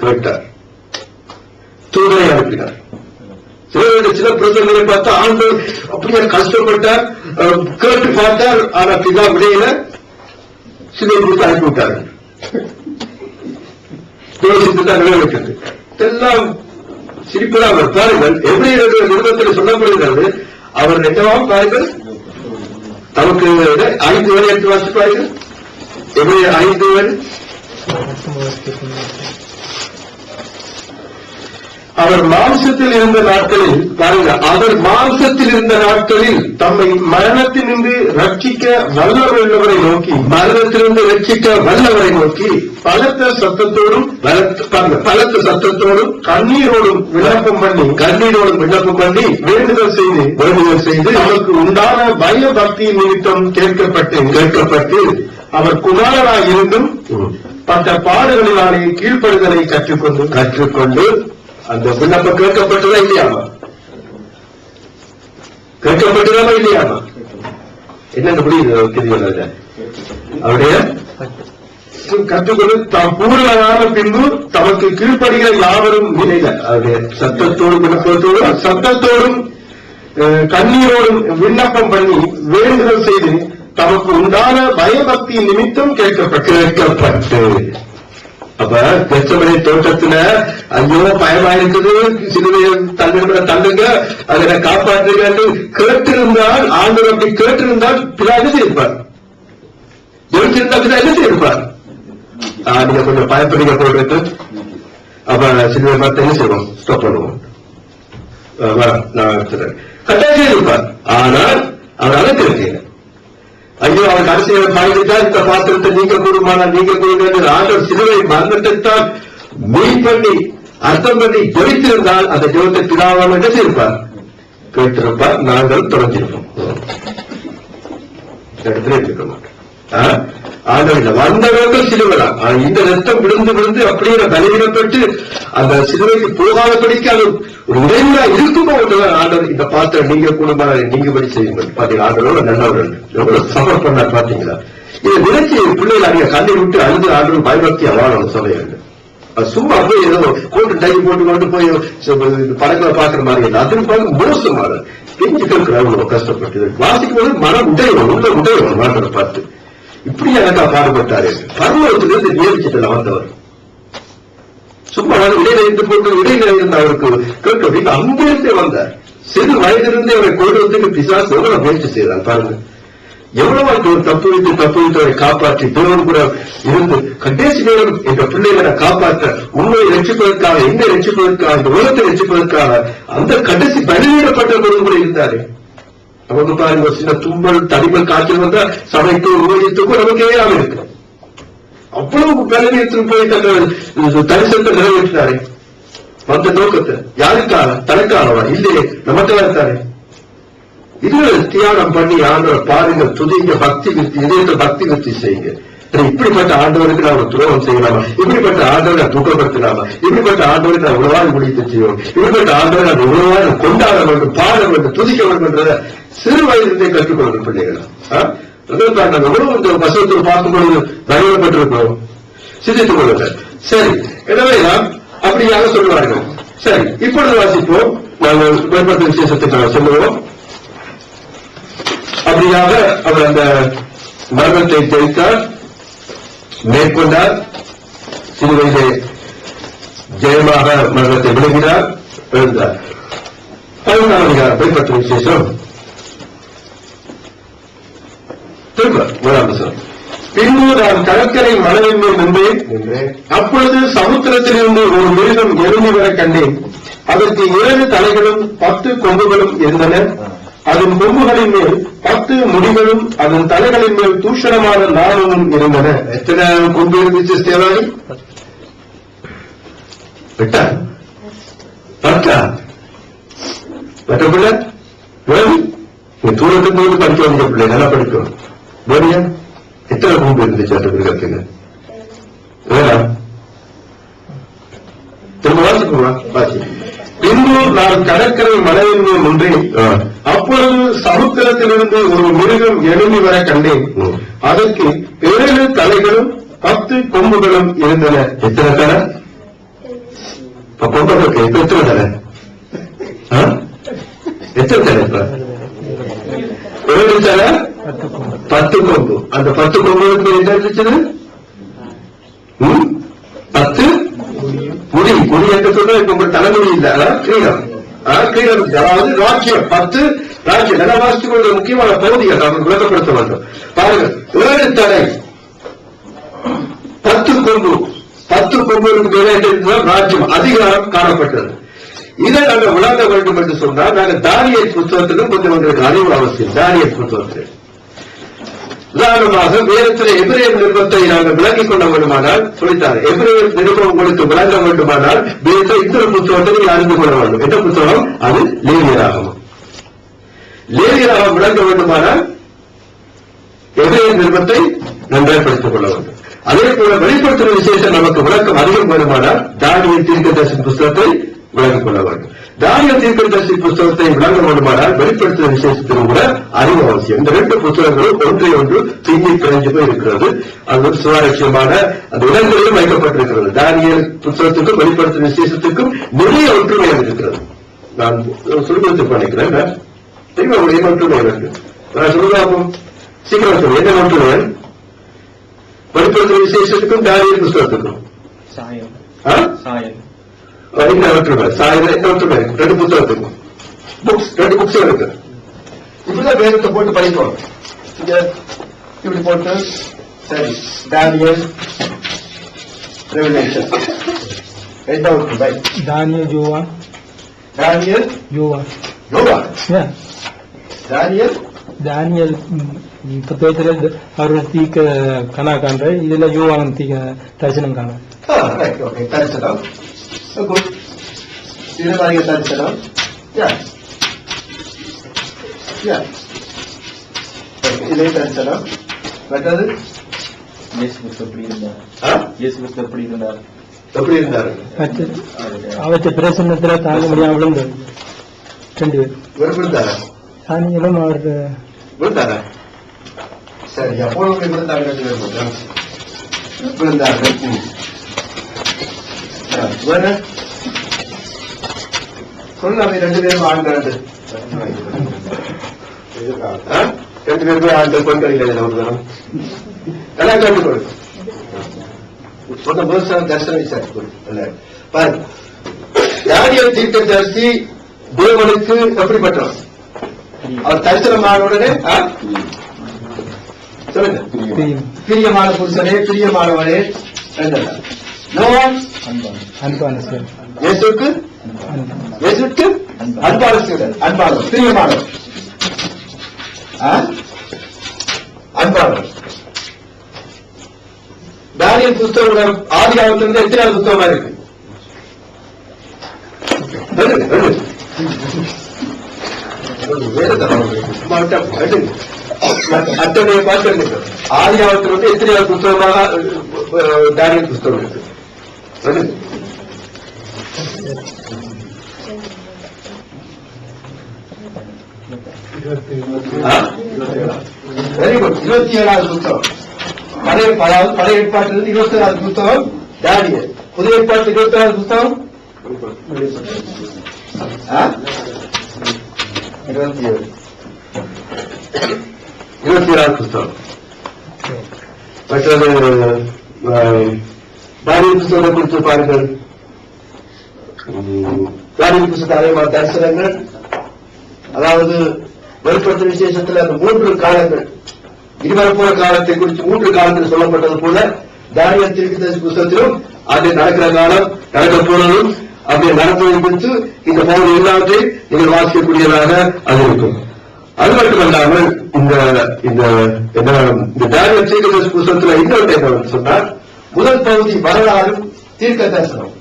கேட்டார், தூதரை அனுப்பினார். சில பிரசங்களை பார்த்தா ஆண்டவர் அப்படியே கஷ்டப்பட்டார், கேட்டு பார்த்தார். ஆனா பிதா விடையில சிலை கொடுத்து அனுப்பிவிட்டார்கள். யோசித்துதான் நிறைவேற்றது எல்லாம் சிரிப்பதாக பாருங்கள். எப்படி நிறுவனத்தில் சொல்லப்படுகிறது, அவர் என்னவாம் பாருங்கள், நமக்கு 5 வரை எடுத்து வாசிப்பார்கள். எப்படி 5 வரை அவர் மாம்சத்தில் இருந்த நாட்களில் பாருங்க, அவர் மாம்சத்தில் இருந்த நாட்களில் தம்மை மரணத்திலிருந்து ரட்சிக்க வல்லவரை நோக்கி, மரணத்திலிருந்து ரட்சிக்க வல்லவரை நோக்கி பலத்த சத்தத்தோடும் கண்ணீரோடும் விண்ணப்பம் பண்ணி வேண்டுதல் செய்து அவருக்கு உண்டான பய பக்தியின் நிமித்தம் கேட்கப்பட்டு அவர் குமாரனாய் இருந்தும் பட்ட பாடுகளினாலே கீழ்ப்படுதலை கற்றுக்கொண்டு அந்த விண்ணப்பம் கேட்கப்பட்டதா இல்லையாமா? கேட்கப்பட்டதாமா இல்லையாமா? என்னென்ன புரியுது? அவருடைய கற்றுக்கொண்டு தாம் பூரணமான பின்பு தமக்கு கீழ்ப்படுகிற யாவரும் நிலையில அவருடைய சத்தத்தோடும் கண்ணீரோடும் விண்ணப்பம் பண்ணி வேண்டுதல் செய்து தமக்கு உண்டான பயபக்தி நிமித்தம் கேட்கப்பட்டு அப்ப கெச்சமனை தோட்டத்துல ஐயோ பயமா இருக்குது, சிலுவையை தள்ளுங்க, அதை காப்பாற்றுங்க கேட்டிருந்தால், ஆண்டவர் அப்படி கேட்டிருந்தால் பிதா என்ன செய்திருப்பார்? ஜெயிச்சிருந்தா பிதா என்ன செய்திருப்பார்? நீங்க கொஞ்சம் பயப்படுங்க போட்டு அப்ப சிலுவை பார்த்து என்ன செய்வோம்? ஸ்டாப் பண்ணுவோம். நான் கட்டாயம் செய்திருப்பார். ஆனால் அவர் அதை தெரிவிக்கல. ஐயோ அவர் அரசியல் பாய்ந்துட்டால் இந்த பாத்திரத்தை நீங்க கூடுமானா நீங்க கூடுங்க ஆண்டவர் சிலுவை மரணத்தைத்தான் மீன் பண்ணி அர்த்தம் பண்ணி ஜெயித்திருந்தால் அந்த ஜெபத்தை பிதாவால் என்ன செய்திருப்பார்? கேட்டிருப்பார். நாங்கள் தொடர்ந்திருப்போம். இடத்துல இருக்க மாட்டோம். ஆண்டவர் வந்தவர்கள் சிலுவைதான். இந்த ரத்தம் விழுந்து அப்படியே பலவீனப்பட்டு அந்த சிலுவைக்கு போகாதபடிக்கு அது ஒரு இடைவெளா இருக்குமோ ஒன்றுதான் ஆண்டவர் இந்த பாத்திரம் நீங்க கூடுமான நீங்க படி செய்யுங்கள். பாத்தீங்க ஆண்டவரோட நல்லவர்கள் எவ்வளவு சஃபர் பண்ணார் பாத்தீங்களா? இதை நினைச்சு பிள்ளைகள் அதிக கண்ணை விட்டு அழுது ஆண்டவர் பயபக்தியா வாழணும் சபைகள். சும்மா போய் ஏதோ கோட்டு டை போட்டு போய் படங்களை பாக்குற மாதிரி இல்லை. அதுக்கு பார்க்க மோசமான பெஞ்சுக்கிறாங்க கஷ்டப்பட்டு வாசிக்கும் போது மனம் உடையவன் உடையவன் ஆண்டவரை பார்த்து இப்படி எனக்கா பாடுபட்டாரு. பருவத்திலிருந்து நியமிச்சிட்டு வந்தவர் சும்மா இடையில இருந்து போட்டு இடையில இருந்த அவருக்கு கேட்க அப்படின்னு அங்கிருந்தே வந்தார். சிறு வயதிலிருந்தே அவரை கொள்வதற்கு பிசாசு எவ்வளவு முயற்சி செய்தார் பாருங்க. எவ்வளவு ஒரு தப்பு வைத்து அவரை காப்பாற்றி தேவன் கூட இருந்து கடைசி நேரம் என்ற பிள்ளைகளை காப்பாற்ற உண்மையை ரட்சிப்பதற்காக என்னை ரட்சிப்பதற்காக இந்த உலகத்தை ரட்சிப்பதற்காக அந்த கடைசி பலியிடப்பட்ட பொழுது கூட இருந்தாரு. நமக்கு பாருங்க ஒரு சின்ன தும்பல் தடிமல் காய்ச்சல் வந்தா சமைத்து உபயோகித்துக்கும் நமக்கு ஏறாம இருக்கு. அவ்வளவு பலவீனத்துக்கு போய் தங்கள் தரிசனத்தை நிறைவேற்றினாரு. வந்த நோக்கத்தை யாருக்காக? தனக்காகவா? இல்லையே, நமக்காக இருக்காரு. இதுல தியானம் பண்ணி ஆண்டவர் பாருங்க, துதிங்க, பக்தி விருத்தி, இதயத்தை பக்தி விருத்தி செய்யுங்க. இப்படிப்பட்ட ஆண்டவருக்கு நான் ஒரு துரோகம் செய்யலாமா? இப்படிப்பட்ட ஆண்டவரை நான் துக்கப்படுத்தலாமா? இப்படிப்பட்ட ஆண்டவருக்கு நான் உணவாக முடித்து செய்வோம். இப்படிப்பட்ட ஆண்டவரை நான் உணவாக கொண்டாட வேண்டும், பாட வேண்டும், துதிக்க வேண்டும் என்றதை சிறு வயதிலிருந்தே கற்றுக்கொள்ளும் பிள்ளைகள். நாங்கள் எவ்வளவு இந்த வசனத்தில் பார்க்கும்பொழுது தகவல்பட்டிருக்கிறோம், சிந்தித்துக் கொள்ளுங்கள். சரி, எனவே நாம் அப்படியாக சொல்லுவார்கள். சரி, இப்பொழுது வாசிப்போம். நாங்கள் மேம்பட்ட விசேஷத்துக்காக சொல்லுவோம். அப்படியாக அவர் அந்த மரணத்தை ஜெயித்தார், மேற்கொண்டார், சிலுவையிலே ஜெயமாக மரணத்தை விழுங்கினார், எழுந்தார். 14ஆம் அதிகாரம் மேம்பட்ட விசேஷம் திரும்ப 1ஆம் வசனம். பின்பு நான் கடற்கரை மணலின் மேல் நின்றேன். அப்பொழுது சமுத்திரத்திலிருந்து ஒரு மிருகம் எழுந்து வர கண்டேன். அதற்கு 7 தலைகளும் 10 கொம்புகளும் இருந்தன. அதன் கொம்புகளின் மேல் 10 முடிகளும் அதன் தலைகளின் மேல் தூஷணமான நாணமும் இருந்தன. எத்தனை கொம்பு இருந்துச்சு தேவாரி? 8 மற்ற பிள்ளை தூரத்துக்கு போது படிக்க வந்த பிள்ளை நல்லா படிக்கும். மரியா எத்தனை கொம்பு இருந்துச்சு அந்த மிருகத்துக்கு? வேணாம், திரும்ப வாசிப்போமா? வாசி. பின்பு நான் கடற்கரை மலையின் மேல் நின்றேன். அப்பொழுது சமுத்திரத்திலிருந்து ஒரு மிருகம் எழும்பி வர கண்டேன். அதற்கு 7 தலைகளும் 10 கொம்புகளும் இருந்தன. எத்தனை தலை? கொம்புகளுக்கு இப்ப எத்தனை தலை? எத்தனை தலை? இப்ப 7 தலை 10 கொம்பு. அந்த 10 கொம்புகளுக்கு என்ன இருந்துச்சு? 10 முடி. முடி என்று சொல்ற இப்ப தலைமுடி இல்ல, கிரீடம். கிரீடம் அதாவது ராஜ்யம். 10 ராஜ்யம். நல்லா வாசித்துக் கொள்கிற முக்கியமான பகுதிகள் நாம் விளக்கப்படுத்த வேண்டும். பாருங்கள், 7 தலை 10 கொம்பு. 10 கொம்புகளுக்கு மேலே ராஜ்யம், அதிகாரம் காணப்பட்டது. இதை நாங்கள் விளங்க வேண்டும் என்று சொன்னால் நாங்கள் தானியேல் புத்தகத்திலும் கொஞ்சம் உங்களுக்கு அறிவு அவசியம். தானியேல் புத்தகத்தில் உதாரணமாக வேதத்திலே எபிரேயர் நிருபத்தை நாங்கள் விளங்கிக் கொள்ள வேண்டுமானால் சொல்லித்தார். எபிரேயர் நிருபம் உங்களுக்கு விளங்க வேண்டுமானால் வேதத்தில் இந்த புத்தகத்தை நீங்கள் அறிந்து கொள்ள வேண்டும். எந்த புத்தகம்? அது லேவியராகமம். லேவியராகமம் விளங்க வேண்டுமானால் எபிரேயர் நிருபத்தை நன்றாக படித்துக் கொள்ள வேண்டும். அதே போல வெளிப்படுத்தும் விசேஷம் நமக்கு விளக்கம் அதிகம் வேண்டுமானால் தானியேல் தீர்க்கதரிசி புத்தகத்தை விளங்கிக் கொள்ள வேண்டும். தானியேல் தீர்க்கதரிசி புத்தகத்தை விளங்க வேண்டுமானால் வெளிப்படுத்தும் விசேஷத்திலும் கூட அறிவு அவசியம். இந்த 2 புத்தகங்களும் ஒன்றை ஒன்று பின்னி பிணைஞ்சு போய் இருக்கிறது. அது ஒரு சுவாரஸ்யமான அந்த இடங்களிலும் வைக்கப்பட்டிருக்கிறது. தானியேல் புத்தகத்துக்கும் வெளிப்படுத்தும் விசேஷத்துக்கும் நிறைய ஒற்றுமையாக இருக்கிறது. நான் சுருக்கத்தை பண்ணிக்கிறேன். தெரியுமா என்ன ஒற்றுமை இருக்கு? நான் சொல்லுவாங்க சீக்கிரம் சொல்லுவேன். என்ன ஒற்றுமை? வெளிப்படுத்தும் விசேஷத்துக்கும் தானியேல் புத்தகத்துக்கும் என்ன ஒற்றுமை? சாயந்தரம் என்ன ஒற்றுமை? 2 புத்தகத்துக்கும் 2 புக்ஸ் இருக்கு. இப்படிதான் வேதத்தை போட்டு படிக்கணும். இப்படி போட்டு சரி தானியேல் ரெவலேஷன் என்ன ஒற்றுமை? தானியேல் யோவான். தானியேல் யோவான். தானியேல் தானியல் புத்தகத்தில் அவர்கள் தீக்க கனா காண்ற, இதுல யோவான் தீக்க தரிசனம் காண. தரிசனம் திருநாளிக தரிசனம். இதே தரிசனம். மற்றது எப்படி இருந்தாரு? அவற்றை பிரசன்னத்துல தாங்க முடியாம விழுந்தார் 2 பேர். விழுந்தாரா? தானியலும் அவருக்கு விழுந்தாரா? சரி, அப்போ விழுந்தார்கள். விழுந்தார்கள். சொல்லாமே 2 பேரும் ஆண்கள். 2 பேருமே ஆண்கள், பெண்கள் இல்லை. நல்லா கேட்டுக்கொடு. சொன்ன புதுசாக தரிசனம் விசாரிச்சு பாரு. தானியேல் தீர்க்கதரிசி தேவனுக்கு எப்படிப்பட்டவர்? அவர் தரிசனமான உடனே சொல்லுங்க, பிரியமான புருஷனே, பிரியமானவனே. இயேசுக்கு அன்பான சீடர், அன்பானவர், பிரியமானவர், அன்பானவர். தானியேல் புத்தகம் ஆதியாகமத்திலிருந்து எத்தனாவது புத்தகமா இருக்கு? அத்தனைய பார்த்து ஆதியாகமத்தில் வந்து எத்தனையாவது புத்தகமாக தானியேல் புத்தகம் இருக்கு? Very good. 27வது புத்தகம். பழைய ஏற்பாட்டிலிருந்து 27வது புத்தகம் தானியேல். புதிய ஏற்பாட்டு 27வது புத்தகம் 27வது புத்தகம். மற்றது தானியேல் புத்தகத்தை குறித்து பாருங்கள். தானியேல் புத்தகத்தை அதே தரிசனங்கள், அதாவது வெளிப்படுத்தும் விசேஷத்தில் அந்த 3 காலங்கள், இருவரப்போற காலத்தை குறித்து 3 காலத்தில் சொல்லப்பட்டது போல தானியேல் தீர்க்கதரிசி புத்தகத்திலும் அது நடக்கிற காலம், நடக்க போனதும் அப்படி நடப்பதை குறித்து இந்த பகுதி எல்லாத்தையும் நீங்கள் வாசிக்கக்கூடியதாக அது இருக்கும். அது மட்டுமல்லாமல் இந்த தானியேல் தீர்க்கதரிசி புத்தகத்தில் இன்னொரு என்ன சொன்னால், முதல் பகுதி வரலாறு தீர்க்க தரிசனம்.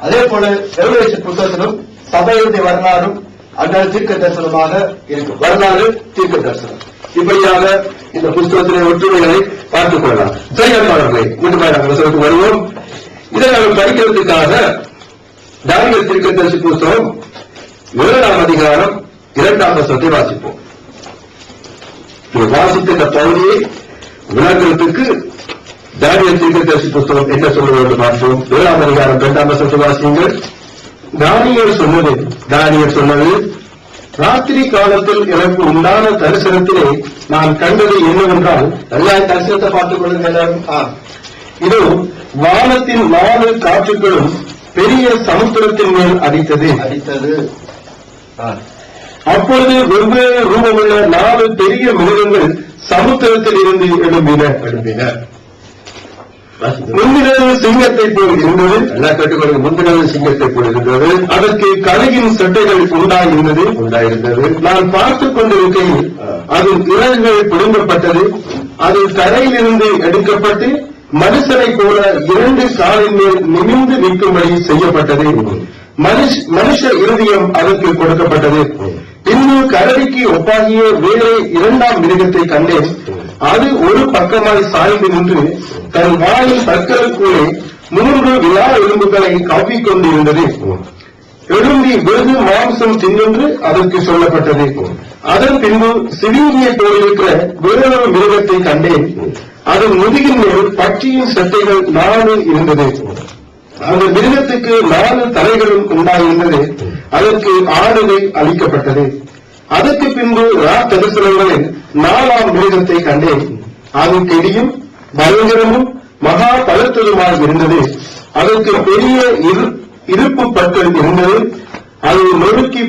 அதே போல ரெவலேஷன் புத்தகத்திலும் சபையுடைய வரலாறும் அந்த தீர்க்க தரிசனமாக இருக்கும். வரலாறு தீர்க்க தரிசனம். இப்படியாக இந்த புஸ்தகத்திலே ஒற்றுமைகளை பார்த்துக் கொள்ளலாம். சரி அன்பாளர்களே, மீண்டும் வசனத்துக்கு வருவோம். இதை நாங்கள் படிக்கிறதுக்காக தானியேல் தீர்க்கதரிசி புஸ்தகம் 7ஆம் அதிகாரம் 2ஆம் வசனத்தை வாசிப்போம். வாசித்த இந்த பகுதியை விளங்குறதுக்கு தானியேல் தீர்க்கதரிசி புஸ்தகம் என்ன சொல்லுவது என்று பார்ப்போம். 7ஆம் அதிகாரம் 2ஆம் வசனத்தை வாசியுங்கள். தானியேல் சொன்னது, ராத்திரி காலத்தில் எனக்கு உண்டான தரிசனத்திலே நான் கண்டது என்னவென்றால், நல்லா தரிசனத்தை பார்த்துக் கொள்ளுங்க எல்லாரும். இதோ வானத்தின் 4 காற்றுகளும் பெரிய சமுத்திரத்தின் மேல் அடித்தது. அப்பொழுது வெவ்வேறு ரூபமுள்ள 4 பெரிய மிருகங்கள் சமுத்திரத்தில் இருந்து எழும்பின. முந்தினது சிங்கத்தை போல் இருந்தது. எல்லா கட்டுகளும் முந்தினது சிங்கத்தை போல் இருந்தது. அதற்கு கழுகின் சட்டைகள் உண்டாயிருந்தது. நான் பார்த்துக் கொண்டிருக்கையில் அதன் இறகுகள் பிடுங்கப்பட்டது. அது தரையிலிருந்து எடுக்கப்பட்டு மனுஷனை போல 2 காலின் மேல் நிமிர்ந்து நிற்கும்படி செய்யப்பட்டது. மனுஷ இருதயம் அதற்கு கொடுக்கப்பட்டது. இன்னும் கரடிக்கு ஒப்பாகிய வேறு 2ஆம் மிருகத்தை கண்டேன். அது ஒரு பக்கமாய் சாய்ந்து நின்று தன் வாயின் பற்களுக்குள்ளே 3 விழா எலும்புகளை கவ்விக்கொண்டிருந்தது. எழும்பி வெகு மாம்சம் தின்னென்று அதற்கு சொல்லப்பட்டது. அதன் பின்பு சிவிங்கியை போலிருக்கிற வேறொரு மிருகத்தை கண்டேன். அதன் முதுகின் மேல் பட்சியின் சட்டைகள் 4 இருந்தது. அந்த மிருகத்துக்கு 4 தலைகளும் உண்டாயிருந்தது. அதற்கு ஆளுகை அளிக்கப்பட்டது. அதற்கு பின்பு தரிசனங்களில் 4ஆம் மிருகத்தை கண்டேன். அது கெடியும் பயங்கரமும் மகா பலத்ததுமாக இருந்தது. அதற்கு பெரிய இருப்பு பற்கள் இருந்தது. அது நொறுக்கி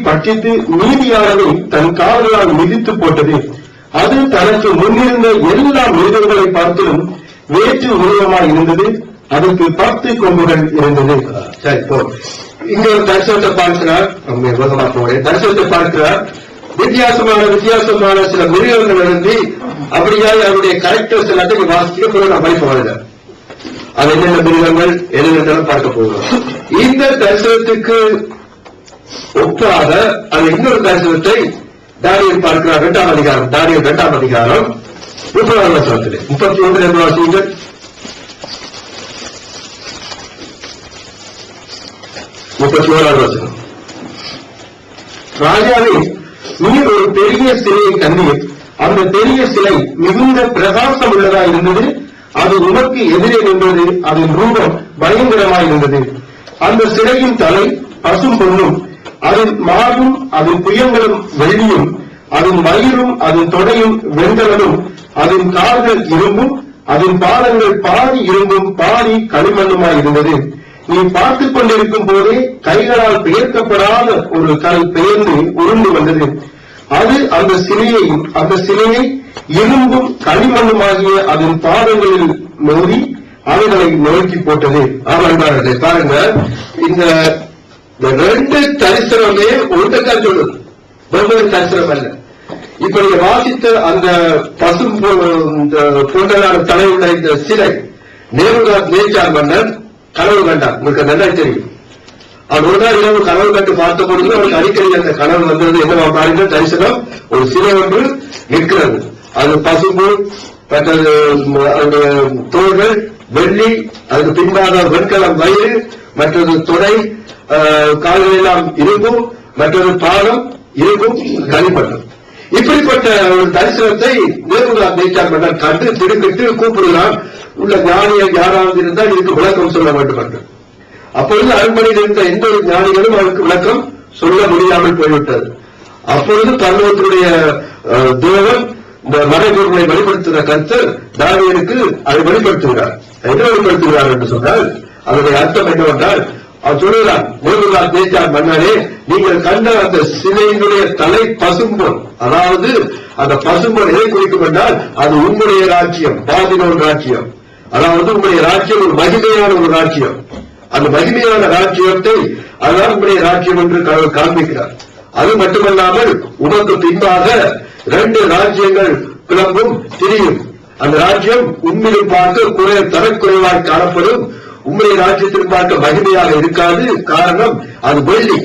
பட்சித்து மீதியானதை தன் கால்களால் மிதித்து போட்டது. அது தனக்கு முன்னிருந்த எல்லா மிருகங்களை பார்த்திலும் வேற்று உருவமாய் இருந்தது. அதற்கு 10 கொம்புகள் இருந்தது. சரி, போ. இங்க ஒரு தரிசனத்தை பார்க்கிறார். தரிசனத்தை பார்க்கிறார். வித்தியாசமான சில மிருகங்கள் இருந்து அப்படியா அவருடைய கேரக்டர்ஸ் எல்லாத்தையும் வாசிக்க நான் படிப்பு வரல. அது என்னென்ன மிருகங்கள் என்னென்ன பார்க்க போகிறோம். இந்த தரிசனத்துக்கு ஒப்பாக அந்த இன்னொரு தரிசனத்தை தானியேல் பார்க்கிறார். 2ஆம் அதிகாரம், தானியேல் 2ஆம் அதிகாரம் 30ஆம் வசனத்திலே 31 என்று வாசியுங்கள். 31ஆம் வசனம். ராஜாவே, நீ ஒரு பெரிய சிலையை கண்டீர். அந்த பெரிய சிலை மிகுந்த பிரகாசம் உள்ளதாய் இருந்தது. அது உனக்கு எதிரே நின்றது. அதன் ரூபம் பயங்கரமாய் இருந்தது. அந்த சிலையின் தலை பசும் பொன்னும், அதன் மார்பும் அதன் புயங்களும் வெள்ளியும், அதன் வயிறும் அதன் தொடையும் வெண்கலனும், அதன் கால்கள் இரும்பும், அதன் பாதங்கள் பாதி இரும்பும் பாதி களிமண்ணுமாய் இருந்தது. நீ பார்த்துக் கொண்டிருக்கும் போதே கைகளால் பெயர்க்கப்படாத ஒரு கல் பெயர்ந்து உருண்டு வந்தது. அது அந்த சிலையை இரும்பும் களிமண்ணுமாகிய அதன் பாதங்களில் மோதி அவைகளை நோக்கி போட்டது. ஆமாம், பாருங்க, இந்த 2 தரிசனமே ஒருத்தக்கா சொல்லுது, வெவ்வேறு தரிசனம் அல்ல. இப்ப நீங்க வாசித்த அந்த பசும் பொங்கலான தலையுள்ள இந்த சிலை நேச்சார் மன்னர் கனவு கண்டார். உங்களுக்கு நல்லா தெரியும். அவர் ஒரு நாள் இரவு கனவு கண்டு பார்த்த பொழுது அவருக்கு அடிக்கடி அந்த கனவு வந்தது. என்னவா பாருங்க, தரிசனம் ஒரு சிலை ஒன்று நிற்கிறது. அது பசும்பு, மற்றது அதனுடைய தோள்கள் வெள்ளி, அதுக்கு பின்பாக வெண்கலம் வயிறு, மற்றது தொடை, கால்கள் எல்லாம் இரும்பும், மற்றது பாதம் இரும்பும் களிமண்ணும். இப்படிப்பட்ட ஒரு தரிசனத்தை நேச்சார் மன்னர் கண்டு திடுக்கிட்டு கூப்பிடுகிறான். உள்ள ஞானிகள் யாராவது இருந்தால் இதுக்கு விளக்கம் சொல்ல வேண்டும் என்று. அப்பொழுது அரண்மனையில் இருந்த எந்த ஒரு ஞானிகளும் அவருக்கு விளக்கம் சொல்ல முடியாமல் போய்விட்டது. அப்பொழுது பரலோகத்தினுடைய தேவன் இந்த மறைபொருளை வெளிப்படுத்துகிற கர்த்தர் தானியேலுக்கு அதை வெளிப்படுத்துகிறார். என்ன வெளிப்படுத்துகிறார் என்று சொன்னால் அதனுடைய அர்த்தம் என்னவென்றால், அவர் சொல்லுகிறார், நேச்சார் மன்னரே, நீங்கள் கண்ட அந்த சிலையினுடைய தலை பசும்பொன். அதாவது அந்த பசும்பொன் எதை குறிக்கும் என்றால் அது உங்களுடைய ராஜ்யம், பாபிலோன் ராஜ்யம். அதாவது உங்களுடைய ராஜ்யம் ஒரு மகிமையான ஒரு ராஜ்யம். அந்த மகிமையான ராஜ்யத்தை அதான் உங்களுடைய ராஜ்யம் என்று காண்பிக்கிறார். அது மட்டுமல்லாமல் உனக்கு பின்பாக 2 ராஜ்யங்கள் கிளம்பும் திரியும். அந்த ராஜ்யம் உண்மையில் பார்க்க தரக்குறைவாய் காணப்படும். உங்களுடைய ராஜ்யத்திற்கு பார்க்க மகிமையாக இருக்காது. காரணம் அது வெள்ளி,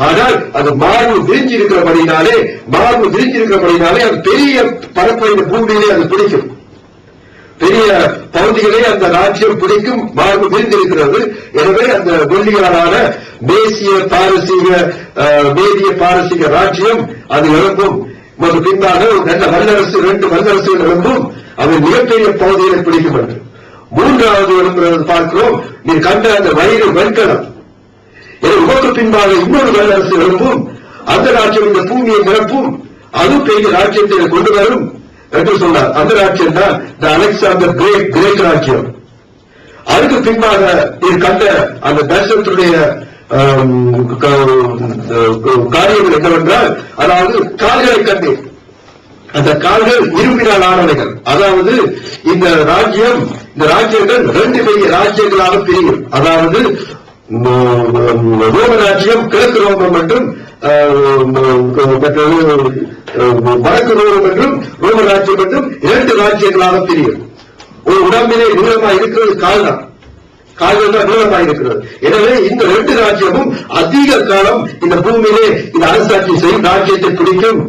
ஆனால் அது மார்பு விரிஞ்சிருக்கிறபடினாலே அது பெரிய பரப்பை இந்த பூமியிலே அது பிடிக்கும், பெரிய பகுதிகளே அந்த ராஜ்யம் பிடிக்கும், மார்பு விரிந்திருக்கிறது. எனவே அந்த வெள்ளியாலான மேதிய பாரசீக ராஜ்யம் அது எழும்பும். பின்பாக நல்ல வல்லரசு, 2 வல்லரசுகள் எழும்பும், அவை மிகப்பெரிய பகுதிகளை பிடிக்கும் என்று. 3வது எழும்புகிறது பார்க்கிறோம். நீ கண்ட அந்த வயிறு வெண்கலம், உமக்கு பின்பாக இன்னொரு வல்லரசு எழும்பும், அந்த ராஜ்யம் இந்த பூமியை நிரப்பும், அது பெரிய ராஜ்யத்தை கொண்டு வரும் என்று சொன்னார். அந்த ராஜ்யம் தான் இந்த அலெக்சாண்டர் கிரேக் ராஜ்யம். அதுக்கு பின்பாக நீ கண்ட அந்த தரிசனத்துடைய காரியங்கள் என்னவென்றால், அதாவது கால்களை கண்டேன். அந்த கால்கள் இரும்பினால் ஆனவைகள். அதாவது இந்த ராஜ்யங்கள் 2 பெரிய ராஜ்யங்களாக பிரியும். அதாவது ரோம ராஜ்யம், கிழக்கு ரோமம் என்றும் வடக்கு ரோமம் என்றும் ரோம ராஜ்யம் என்றும் 2 ராஜ்யங்களாக பிரியும். ஒரு உடம்பிலே நீளமாக இருக்கிறது கால்கள் தான் நீளமாக இருக்கிறது. எனவே இந்த 2 ராஜ்யமும் அதிக காலம் இந்த பூமியிலே இந்த அரசாட்சி செய்யும் ராஜ்யத்தை பிடிக்கும்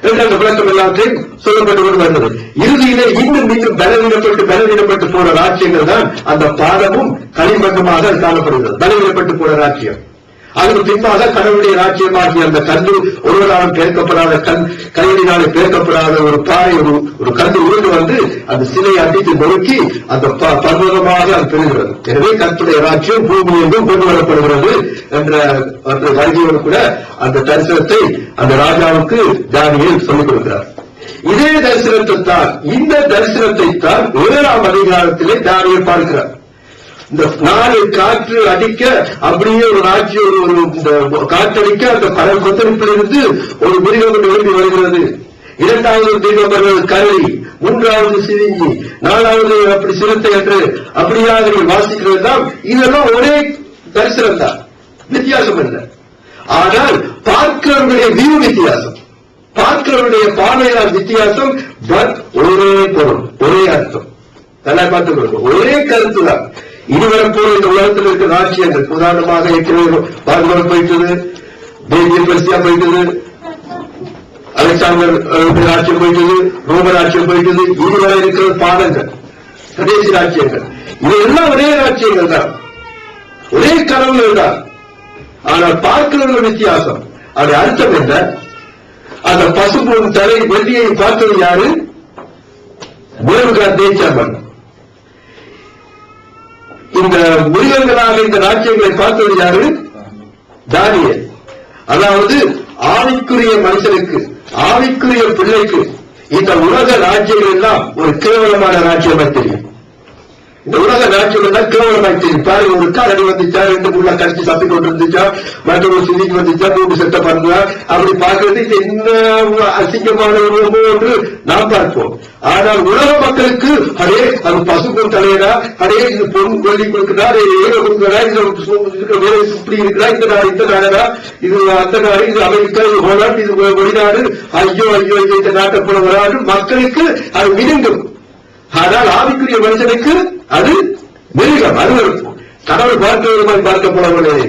என்ற அந்த விளக்கம் எல்லாத்தையும் சொல்லப்பட்டு கொண்டு வந்தது. இறுதியிலே இன்னும் பலவீனப்பட்டு போன ராஜ்யங்கள் தான் அந்த பாதமும் களிமண்ணமாக காணப்படுகிறது. பலவீனப்பட்டு போன ராஜ்யம். அதுக்கு பின்பாக கடவுளுடைய ராஜ்யமாகிய அந்த கல்லு, ஒருவராலும் பேர்க்கப்படாத கையினாலே பேர்க்கப்படாத ஒரு பாறை, ஒரு கல்லு உருண்டு வந்து அந்த சிலையை அடித்து நொறுக்கி அந்த பர்வதமாக அது பெறுகிறது. எனவே கர்த்தருடைய ராஜ்யம் பூமி என்றும் கொண்டு வரப்படுகிறது என்ற வருகையோடு கூட அந்த தரிசனத்தை அந்த ராஜாவுக்கு தானியேல் சொல்லிக் கொடுக்கிறார். இதே இந்த தரிசனத்தை தான் 7ஆம் அதிகாரத்திலே தானியேல் பார்க்கிறார். இந்த 4 காற்று அடிக்க, அப்படியே ஒரு ராஜ்யம் காற்றடிக்க அந்த கடல் கொந்தளிப்பிலிருந்து ஒரு மிருகம் எழுதி வருகிறது. 2வது மிருகம் வருவது கரடி, 3வது சிரிங்கி, 4வது அப்படி சிறுத்தை என்று அப்படியாக வாசிக்கிறதெல்லாம் இதெல்லாம் ஒரே தரிசனம் தான், வித்தியாசம் இல்லை. ஆனால் பார்க்கிறவர்களுடைய வியூ வித்தியாசம், பார்க்கிறவருடைய பார்வையால் வித்தியாசம். பட் ஒரே பொருள், ஒரே அர்த்தம். நல்லா பார்த்துக் கொள்ளுங்க, ஒரே கருத்து தான். இதுவரைப்போல இந்த உலகத்தில் இருக்கிற ராஜ்யங்கள், உதாரணமாக பார்பர் போயிட்டது, பெர்சியா போயிட்டது, அலெக்சாண்டர் ராஜ்யம் போயிட்டது, ரோம ராஜ்யம் போயிட்டது, இதுவரை இருக்கிற பாதங்கள், கடைசி ராஜ்யங்கள், இதெல்லாம் ஒரே ராஜ்யங்கள் தான், ஒரே கடவுள்கள் தான். ஆனால் பார்க்கிறவர்கள் வித்தியாசம். அது அர்த்தம் என்ன? அந்த பசுபொன் தலை வெள்ளியை பார்த்தது யாரு? தேச்சாமன். இந்த மிருகங்களாக இந்த ராஜ்யங்களை பார்த்தது யாரு? தானியேல். அதாவது ஆவிக்குரிய மனுஷனுக்கு, ஆவிக்குரிய பிள்ளைக்கு இந்த உலக ராஜ்யங்கள் எல்லாம் ஒரு கேவலமான ராஜ்யமா தெரியும். இந்த உலக ராஜ்யம் எல்லாம் கேவலமாய் தெரியும். பாருங்க, ஒரு கரடி வந்துச்சா, 2 முள்ள கடிச்சு தப்பி கொண்டு இருந்துச்சா, மற்றொரு சிதிக்கு வந்துச்சா, 3 செட்ட பண்ணுவா, அப்படி பார்க்கறதுக்கு என்ன அசிங்கமான உணவு என்று நாம் பார்ப்போம். ஆனால் உலக மக்களுக்கு அதே அது பசுக்கும் தலையடா, அதே இது பொன் வெள்ளி கொடுக்கிறா, ஏழை கொடுக்கிறா, வேலை இப்படி இருக்கிறா, இந்த நாடா, இது அந்த நாடு, இது அமெரிக்கா, இது ஹோலாந்து, இது வெளிநாடு, ஐயோ ஐயோ இந்த நாட்டை போல வராது மக்களுக்கு அது மினுங்கும். ஆனால் ஆவிக்குரிய மனுஷனுக்கு அது மிருகம், அருவருக்கும். கடவுள் பார்க்க விதமாக பார்க்கப்படவில்லை.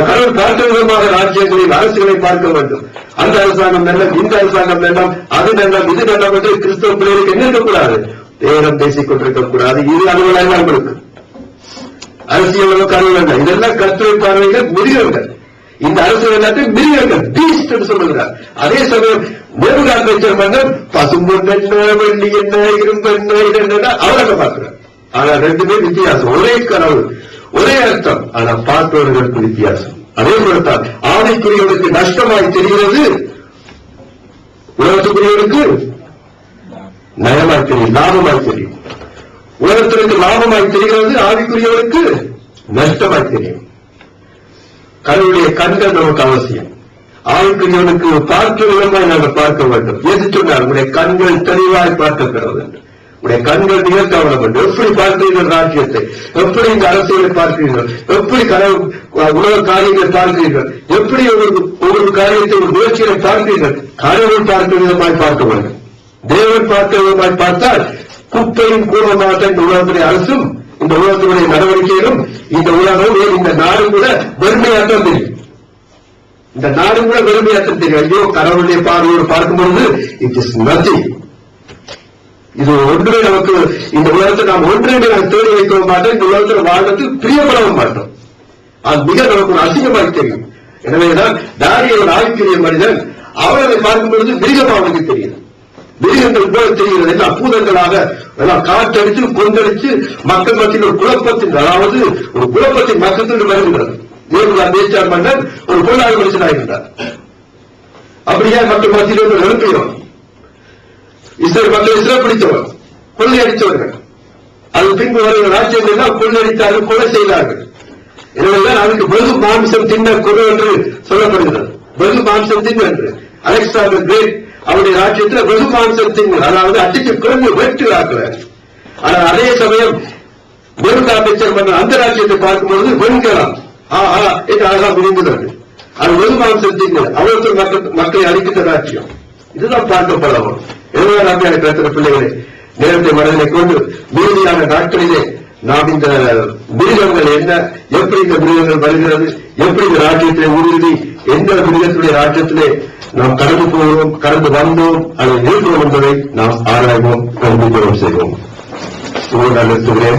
கடவுள் பார்க்க விதமாக ராஜ்யங்களில் அரசுகளை பார்க்க வேண்டும். அந்த அரசாங்கம் நல்லம், இந்த அரசாங்கம் நல்லம், அது நல்லம், இது நல்லம் என்று கிறிஸ்தவ பிள்ளைகளுக்கு என்ன இருக்கக்கூடாது? தேவனம் பேசிக் கொண்டிருக்க கூடாது. இது அலுவலகம் உங்களுக்கு அரசியல் கடவுள் அல்ல. இதெல்லாம் கர்த்தருடைய பார்வைகள் மிருகங்கள். இந்த அரசு எல்லாத்தையும் மிருகங்கள், பீஸ்ட் என்று சொல்லுகிறார். அதே சமயம் நேபுகாத்நேச்சர் மன்னர் பசும்பொன் என்ன, வெள்ளி என்ன, இரும்பு என்ன, என்ன அவரங்க பார்க்கிறார். ஆனா 2மே வித்தியாசம். ஒரே கடவுள், ஒரே அர்த்தம், ஆனா பார்ப்பவர்களுக்கு வித்தியாசம். அதே போலத்தான் ஆவிக்குரியவர்களுக்கு நஷ்டமாய் தெரிகிறது, உலகத்துக்குரியவர்களுக்கு நயமாய் தெரியும், லாபமாய் தெரியும். உலகத்திற்கு லாபமாய் தெரிகிறது, ஆவிக்குரியவர்களுக்கு நஷ்டமாய் தெரியும். கடவுளுடைய கண்கள் நமக்கு அவசியம். ஆவிக்குரியவனுக்கு பார்க்க விதமாய் நாங்கள் பார்க்க வேண்டும். எது சொன்னார்? உடைய கண்கள் தெளிவாய் பார்க்கிறது என்று. உடைய கண்கள் மிக கவனம் வேண்டும். எப்படி பார்க்கிறீர்கள் ராஜ்யத்தை, எப்படி இந்த அரசியலை பார்க்கிறீர்கள், எப்படி உலக காரியங்களை பார்க்கிறீர்கள், எப்படி ஒவ்வொரு காரியத்தை ஒரு முயற்சியை பார்க்கிறீர்கள். கடவுள் பார்க்க விதமாய் பார்க்க வேண்டும். தேவன் பார்க்க விதமாய் பார்த்தால் குப்பையும் கூடமாட்ட இந்த உலகத்துடைய அரசும், இந்த உலகத்தினுடைய நடவடிக்கைகளும், இந்த உலகம், இந்த நாடு கூட வெறுமையாட்டம் தெரியும். இந்த நாடு கூட வெறுமையாற்ற தெரியும். ஐயோ கடவுளுடைய பார்வையோடு பார்க்கும்பொழுது இட் இஸ் நத்திங். இது ஒன்றுமே நமக்கு இந்த உலகத்தை நாம் ஒன்றுமே நாம் தேடி வைக்கவும் மாட்டோம். இந்த உலகத்தில் வாழ்றதுக்கு பிரியப்படவும் மாட்டோம். அது மிக நமக்கு ஒரு அசிங்கமாக தெரியும். எனவேதான் தானியேல் ஒரு ஆவிக்குரிய மனிதன், அவர்களை பார்க்கும் பொழுது மிருகம் அவனுக்கு தெரியும். மிருகங்கள் போல தெரிகிறது. எல்லாம் பூதங்களாக எல்லாம் காற்றடித்து கொந்தளித்து மக்கள் மத்தியில் ஒரு குழப்பத்தின், அதாவது ஒரு குழப்பத்தின் மக்கள் வருகின்றது. தேவதா பேச்சார் மன்னன் ஒரு பொருளாதார மனுஷனாகின்றார். அப்படியே மக்கள் மத்தியில் ஒரு எழுப்பியவன், இஸ்ரேல் மக்களை சிறப்பிடித்தவர், கொள்ளையடித்தவர்கள். அது பின்பு வருகிற ராஜ்யங்கள் எல்லாம் கொள்ளையடித்தார்கள், கொலை செய்தார்கள். எனவேதான் அவருக்கு வெகு மாம்சம் தின்ன குரு என்று சொல்லப்படுகிறது. வெகு மாம்சம் தின்னு என்று அலெக்சாண்டர் கிரேட் அவருடைய ராஜ்யத்தில் வெகு மாம்சம் தின்னு, அதாவது அடித்து குழந்தை வெட்டு ஆக்குறார். ஆனால் அதே சமயம் நேபுகாத்நேச்சர் மன்னர் அந்த ராஜ்யத்தை பார்க்கும்போது வெண்கலாம் என்று அழகா விரிந்தது. அது வெகு மாம்சம் தின்னு அவர்கள் மக்களை அழிக்கின்ற ராஜ்யம். இதுதான் பார்க்கப்படவும். எனவே நம்பியான கருத்துற பிள்ளைகளே, நேரத்தை மனதினை கொண்டு மீதியான நாட்களிலே நாம் இந்த மிருகங்கள் என்ன, எப்படி இந்த மிருகங்கள் வருகிறது, எப்படி இந்த ராஜ்யத்திலே ஊடுருவி எந்த மிருகத்துடைய ராஜ்யத்திலே நாம் கடந்து போவோம், கடந்து வந்தோம், அதை நிறுத்துவோம் என்பதை நாம் ஆராய்வோம், கண்டிப்பாக செய்வோம். நான் நிறுத்துகிறேன்.